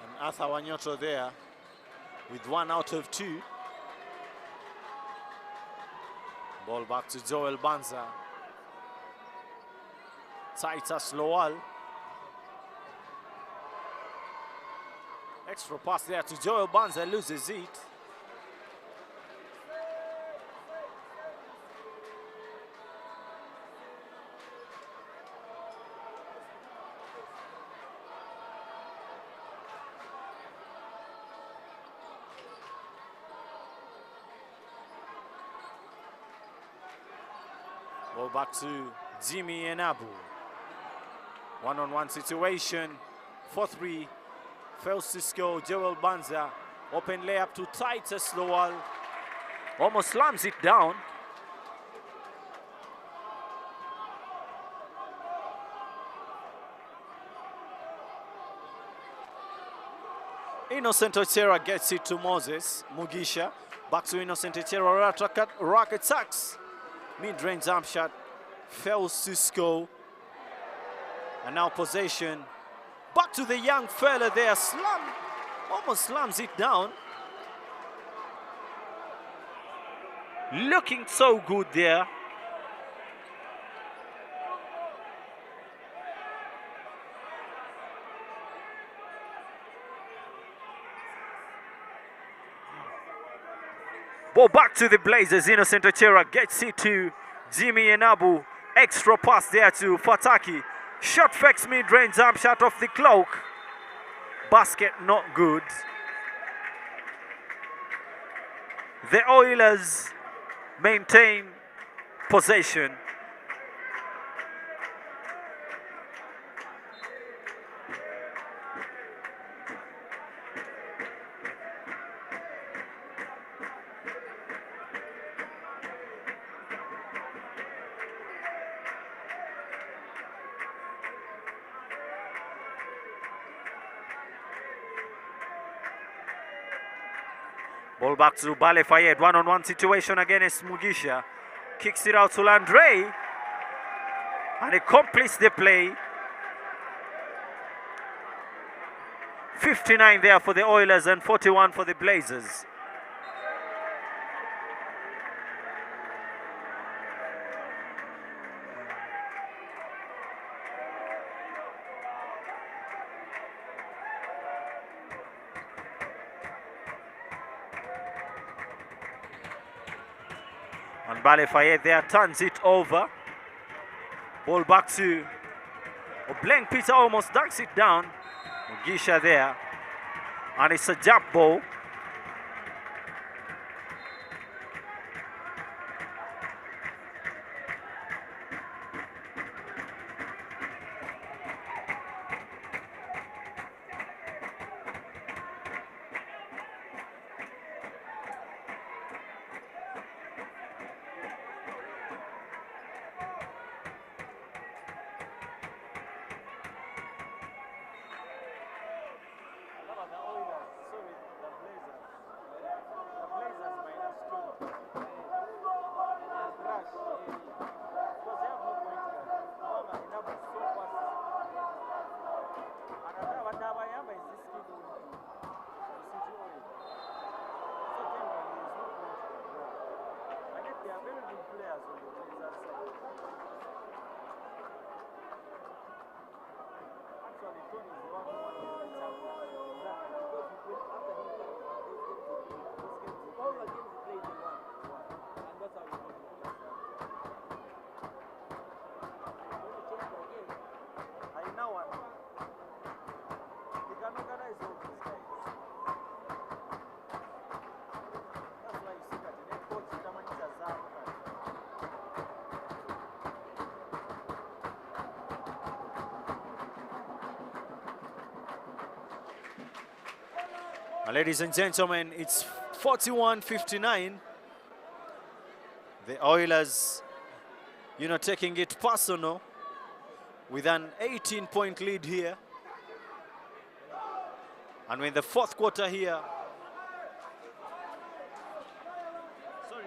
And Arthur Wanyoto there with 1 out of 2. Ball back to Joel Banza. Titus Lowell. Extra pass there to Joel Banza, loses it. Ball back to Jimmy Enabu. One-on-one situation. 4-3. Fails to score. Joel Banza. Open layup to Titus Lowell. Almost slams it down. Innocent Otera gets it to Moses Mugisha. Back to Innocent Otera. Rocket sacks. Mid-range jump shot. Fails to score. And now possession. Back to the young fella there. Almost slams it down. Looking so good there. Ball back to the Blazers. Innocent Otera gets it to Jimmy Enabu. Extra pass there to Fataki. Shot fakes mid-range jump shot off the cloak. Basket not good. The Oilers maintain possession. Ball back to Bale Fayed. One-on-one situation against Mugisha. Kicks it out to Landry. And he completes the play. 59 there for the Oilers and 41 for the Blazers. And Bale Fayed there turns it over. Ball back to Obleng Peter, almost dunks it down. Mugisha there. And it's a jump ball. Ladies and gentlemen, it's 41-59. The Oilers, taking it personal with an 18-point lead here. And in the fourth quarter here. Sorry.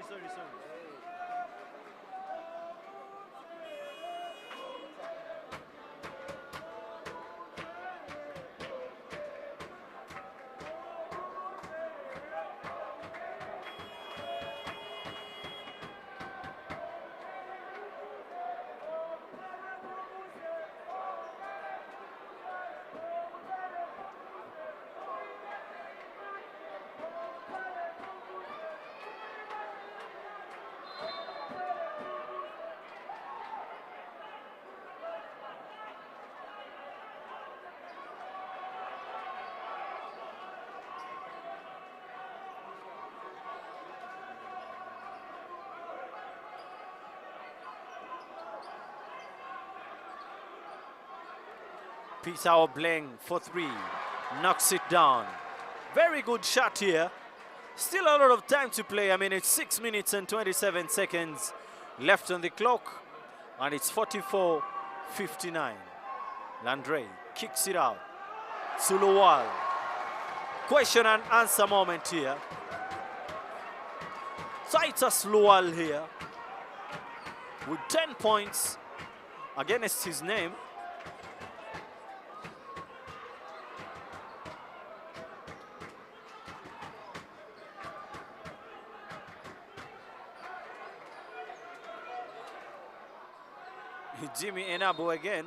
Peter Obling for three, knocks it down. Very good shot here. Still a lot of time to play. I mean, it's 6 minutes and 27 seconds left on the clock, and it's 44-59. Landre kicks it out. Suluwal. Question and answer moment here. Titus Luwal here with 10 points against his name. Jimmy Enabo again.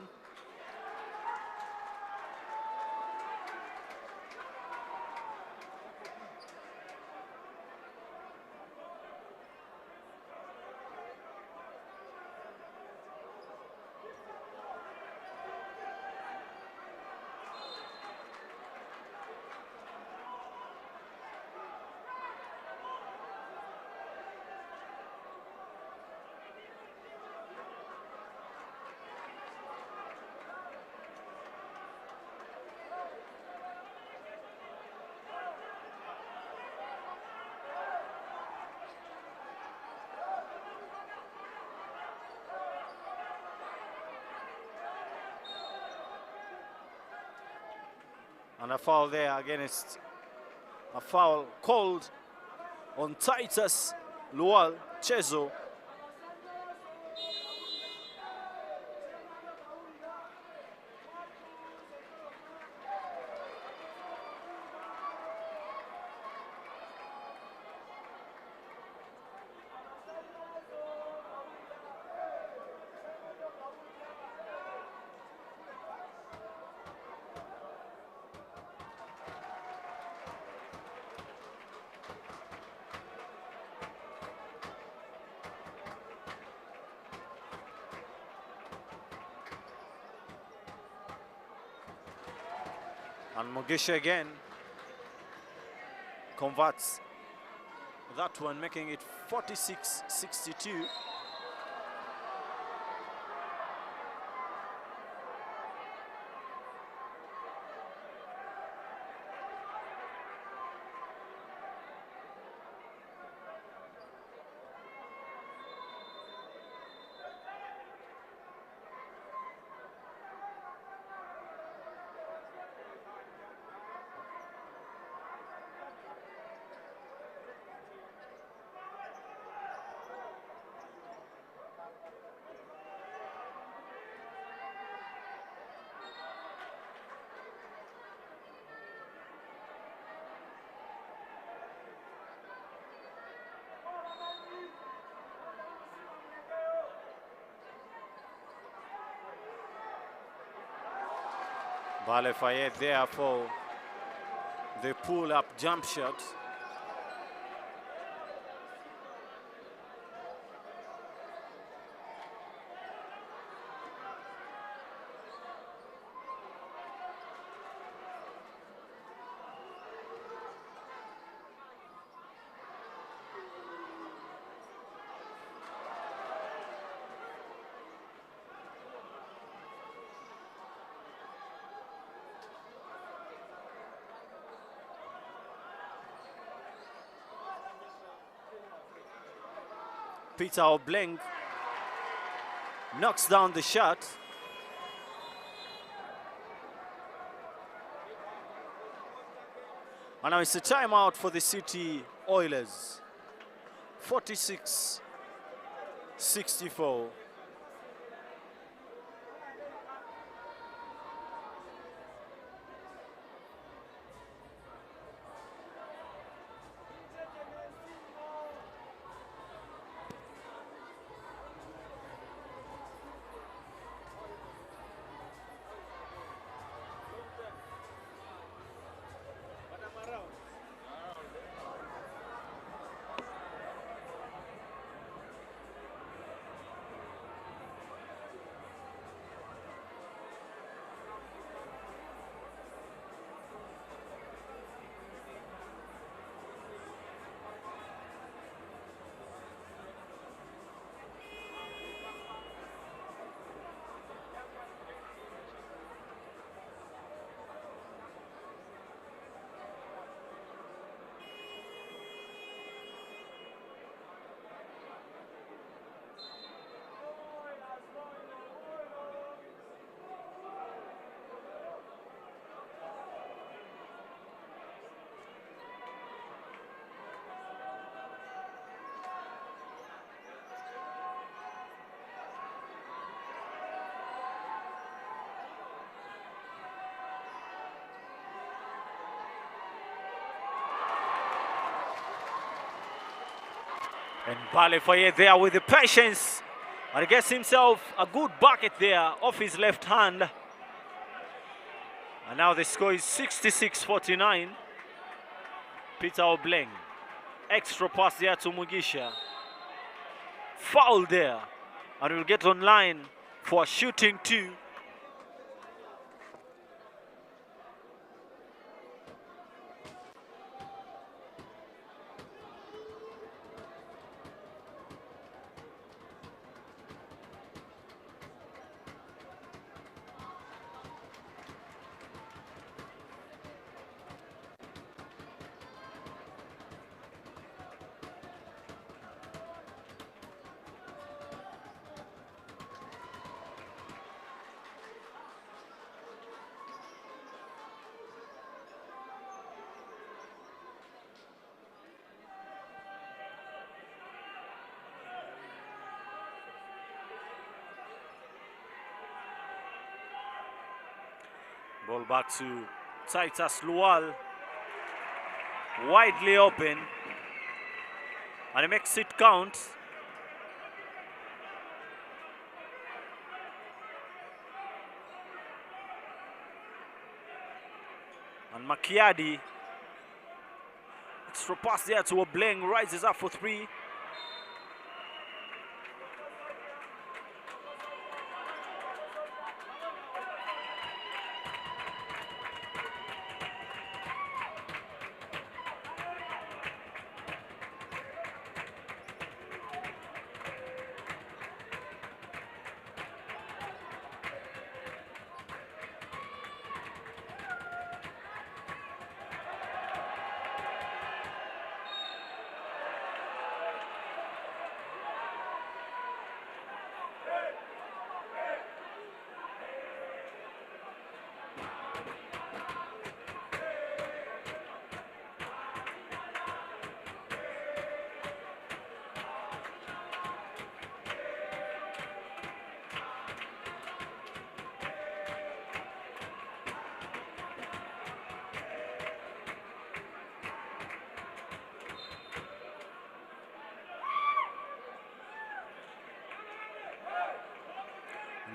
And a foul there against, a foul called on Titus Lual Chezo. And Mugisha again converts that one, making it 46-62. Bale Fayed there for the pull-up jump shot. Peter Obleng knocks down the shot. And now it's a timeout for the City Oilers. 46-64. And Balefoye there with the patience. And he gets himself a good bucket there off his left hand. And now the score is 66-49. Peter Obleng. Extra pass there to Mugisha. Foul there. And we'll get online for shooting two. Ball back to Titus Lual. Widely open. And he makes it count. And Makiadi. Extra pass there to Obleng. Rises up for three.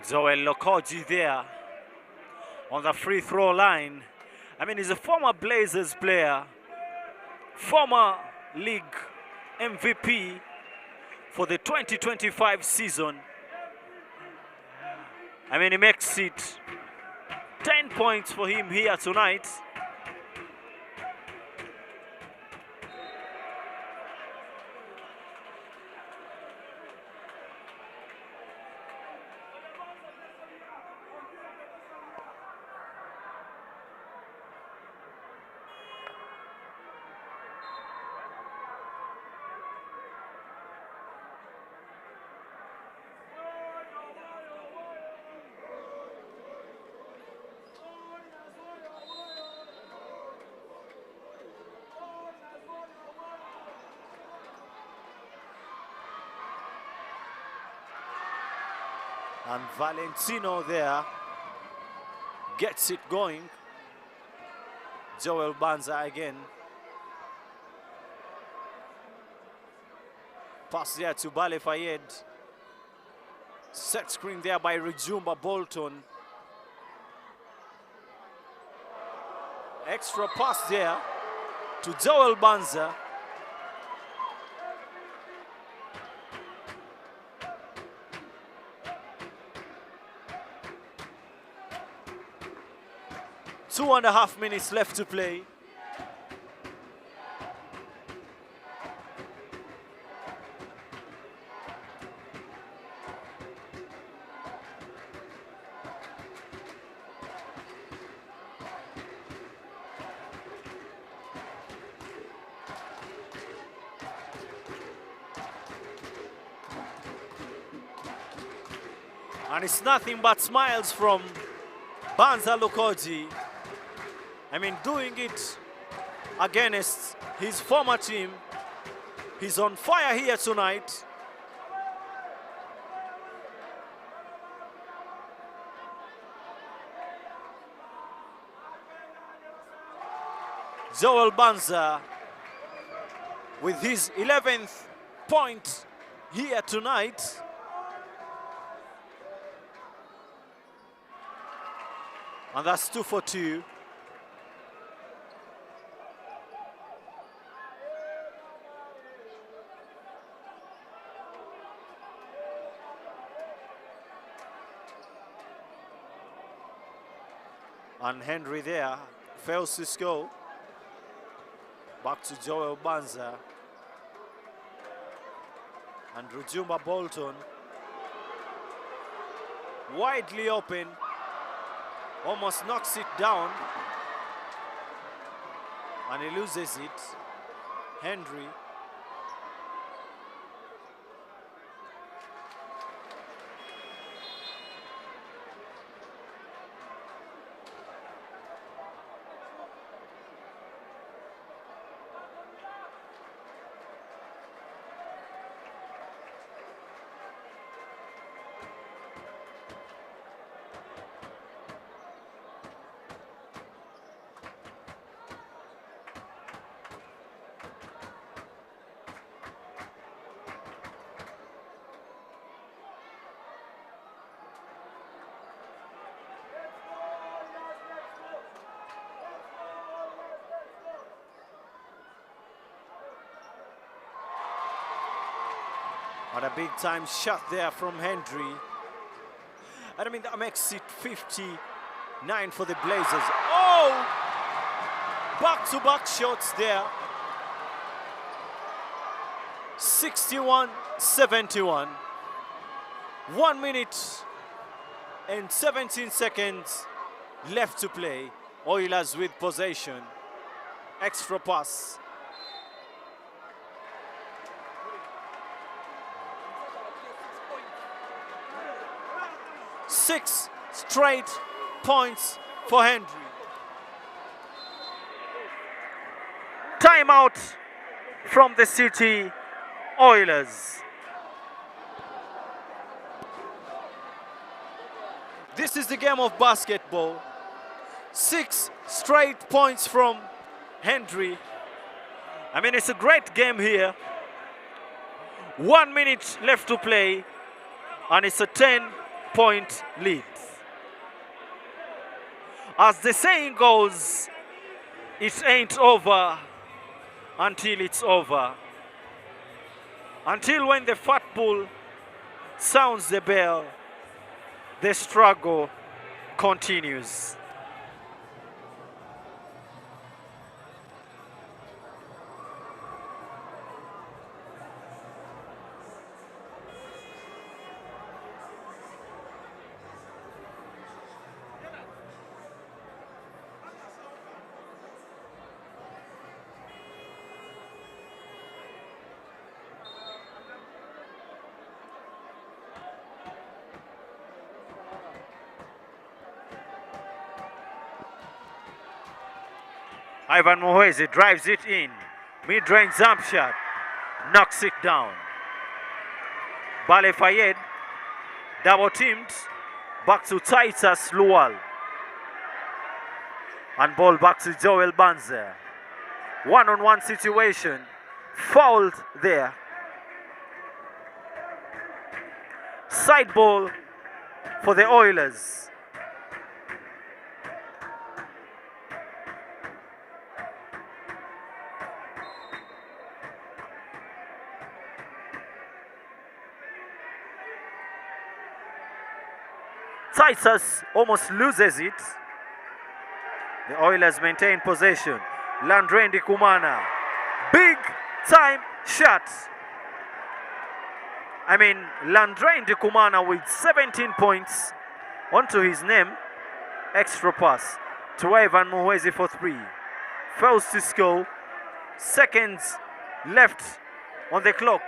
Joel Lokoji there on the free throw line. I mean, he's a former Blazers player, former league MVP for the 2025 season. I mean, he makes it 10 points for him here tonight. And Valentino there gets it going. Joel Banza again. Pass there to Bale Fayed. Set screen there by Rujumba Bolton. Extra pass there to Joel Banza. Two and a half minutes left to play. And it's nothing but smiles from Banza Lukoji. I mean, doing it against his former team. He's on fire here tonight. Joel Banza with his 11th point here tonight. And that's 2 for 2. And Henry there fails to score. Back to Joel Banza. And Rujumba Bolton. Widely open. Almost knocks it down. And he loses it. Henry. What a big time shot there from Henry. And I mean, that makes it 59 for the Blazers. Oh! Back-to-back shots there. 61-71. 1 minute and 17 seconds left to play. Oilers with possession. Extra pass. 6 straight points for Henry. Timeout from the City Oilers. This is the game of basketball. 6 straight points from Henry. I mean, it's a great game here. 1 minute left to play, and it's a 10-point lead. As the saying goes, it ain't over until it's over. Until when the fat bull sounds the bell, the struggle continues. Ivan Moise drives it in. Mid-range jump shot. Knocks it down. Bale Fayed Double teamed. Back to Titus Lual. And ball back to Joel Banza. One-on-one situation. Fouled there. Side ball for the Oilers. Titus almost loses it. The Oilers maintain possession. Landrendi Kumana. Big time shot. Landrendi Kumana with 17 points onto his name. Extra pass to Ivan Muhwezi for 3. Fails to score. Seconds left on the clock.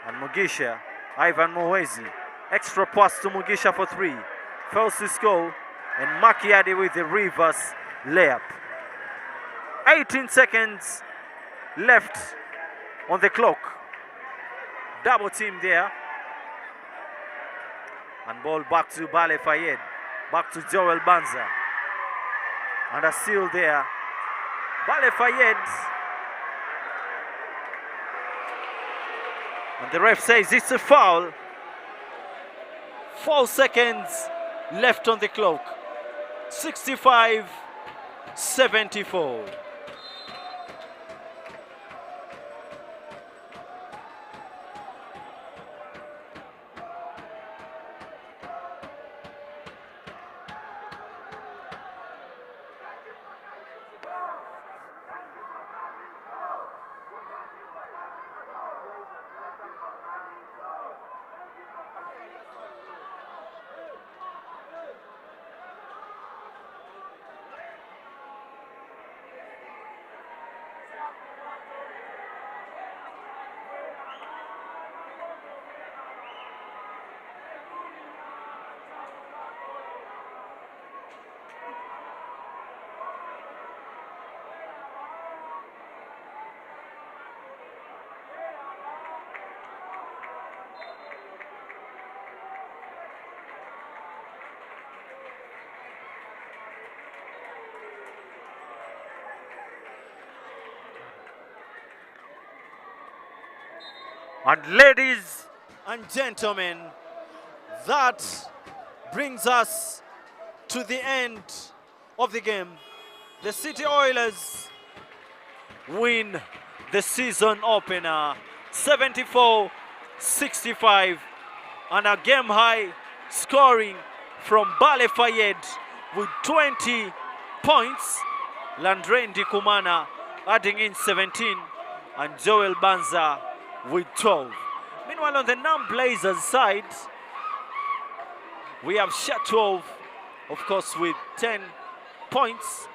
And Mugisha, Ivan Muhwezi. Extra pass to Mugisha for 3. Fails to score. And Makiadi with the reverse layup. 18 seconds left on the clock. Double team there. And ball back to Bale Fayed. Back to Joel Banza. And a steal there. Bale Fayed. And the ref says it's a foul. 4 seconds left on the clock. 65-74. And ladies and gentlemen, that brings us to the end of the game. The City Oilers win the season opener 74-65, and a game high scoring from Bale Fayed with 20 points, Landrendi Kumana adding in 17, and Joel Banza with 12. Meanwhile, on the non-Blazers side, we have Shot 12, of course, with 10 points.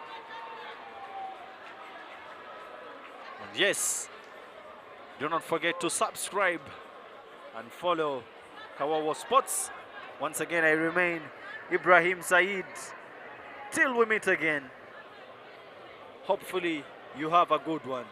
And yes, do not forget to subscribe and follow Kawowo Sports. Once again, I remain Ibrahim Said. Till we meet again, hopefully you have a good one.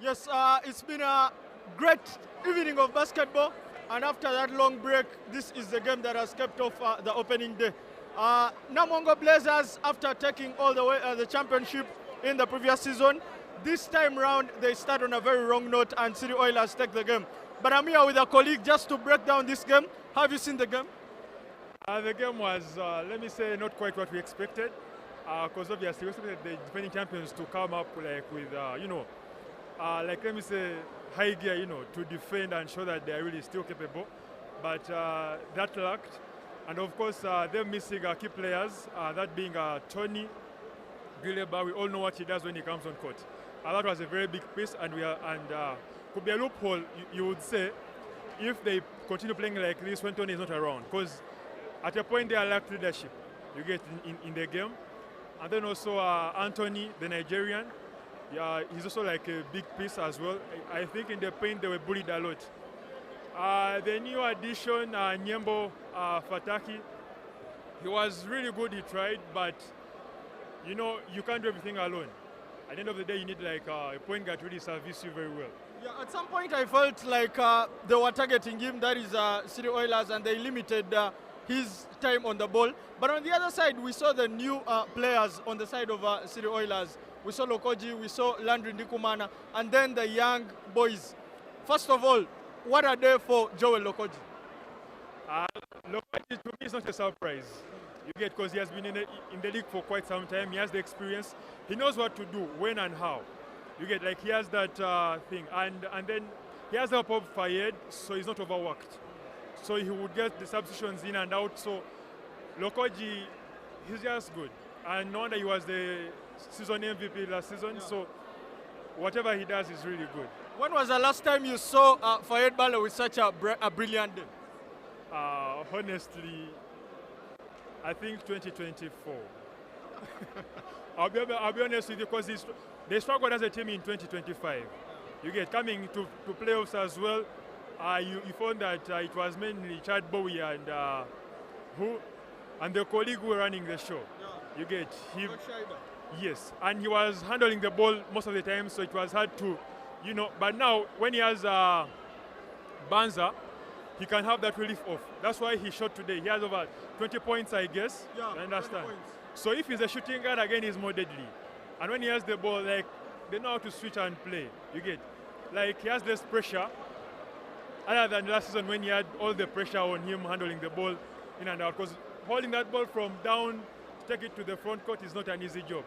Yes, it's been a great evening of basketball, and after that long break, this is the game that has kept off the opening day. Namongo Blazers, after taking all the way the championship in the previous season, this time round they start on a very wrong note, and City Oilers take the game. But I'm here with a colleague just to break down this game. Have you seen the game? The game was, let me say, not quite what we expected, because obviously we expected the defending champions to come up like with, like let me say, high gear, to defend and show that they are really still capable. But that lacked, and of course they're missing key players, that being Tony Gileba. We all know what he does when he comes on court. That was a very big piece, and could be a loophole, you would say, if they continue playing like this when Tony is not around, because at a point they lack leadership, you get in the game. And then also Anthony, the Nigerian, he's also like a big piece as well. I think in the paint they were bullied a lot. The new addition, Nyembo Fataki, he was really good, he tried, but you can't do everything alone. At the end of the day, you need like a point guard to really service you very well. Yeah, at some point I felt like they were targeting him, that is City Oilers, and they limited his time on the ball. But on the other side, we saw the new players on the side of City Oilers. We saw Lokoji, we saw Landry Ndikumana, and then the young boys. First of all, what are they for Joel Lokoji? Lokoji, to me, is not a surprise. You get, because he has been in the league for quite some time. He has the experience. He knows what to do, when and how. You get, like, he has that thing. And then he has the help of Fayed, so he's not overworked. So he would get the substitutions in and out. So Lokoji, he's just good. And no wonder he was the season MVP last season. Yeah. So whatever he does is really good. When was the last time you saw Fayed Bala with such a brilliant day? Honestly, I think 2024. I'll be honest with you, because they struggled as a team in 2025. You get, coming to playoffs as well. You found that it was mainly Chad Bowie and the colleague who were running the show. Yeah. You get him. Yes, and he was handling the ball most of the time, so it was hard to, But now when he has Banza, he can have that relief off. That's why he shot today. He has over 20 points, I guess. Yeah, I understand. So if he's a shooting guard, again, he's more deadly. And when he has the ball, like, they know how to switch and play. You get, like, he has less pressure. Other than last season when he had all the pressure on him handling the ball in and out. Because holding that ball from down to take it to the front court is not an easy job.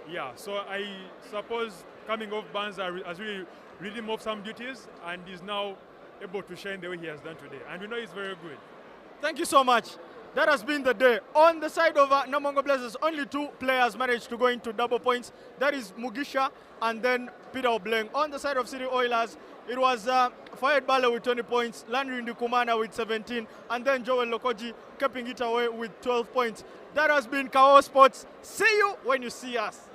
Yeah, so I suppose coming off Banza has really moved some duties and is now able to shine the way he has done today. And we know he's very good. Thank you so much. That has been the day. On the side of Namongo Blazers, only two players managed to go into double points. That is Mugisha and then Peter Obleng. On the side of City Oilers, it was Fayed Bale with 20 points, Landry Ndikumana with 17, and then Joel Lokoji keeping it away with 12 points. That has been Kawowo Sports. See you when you see us.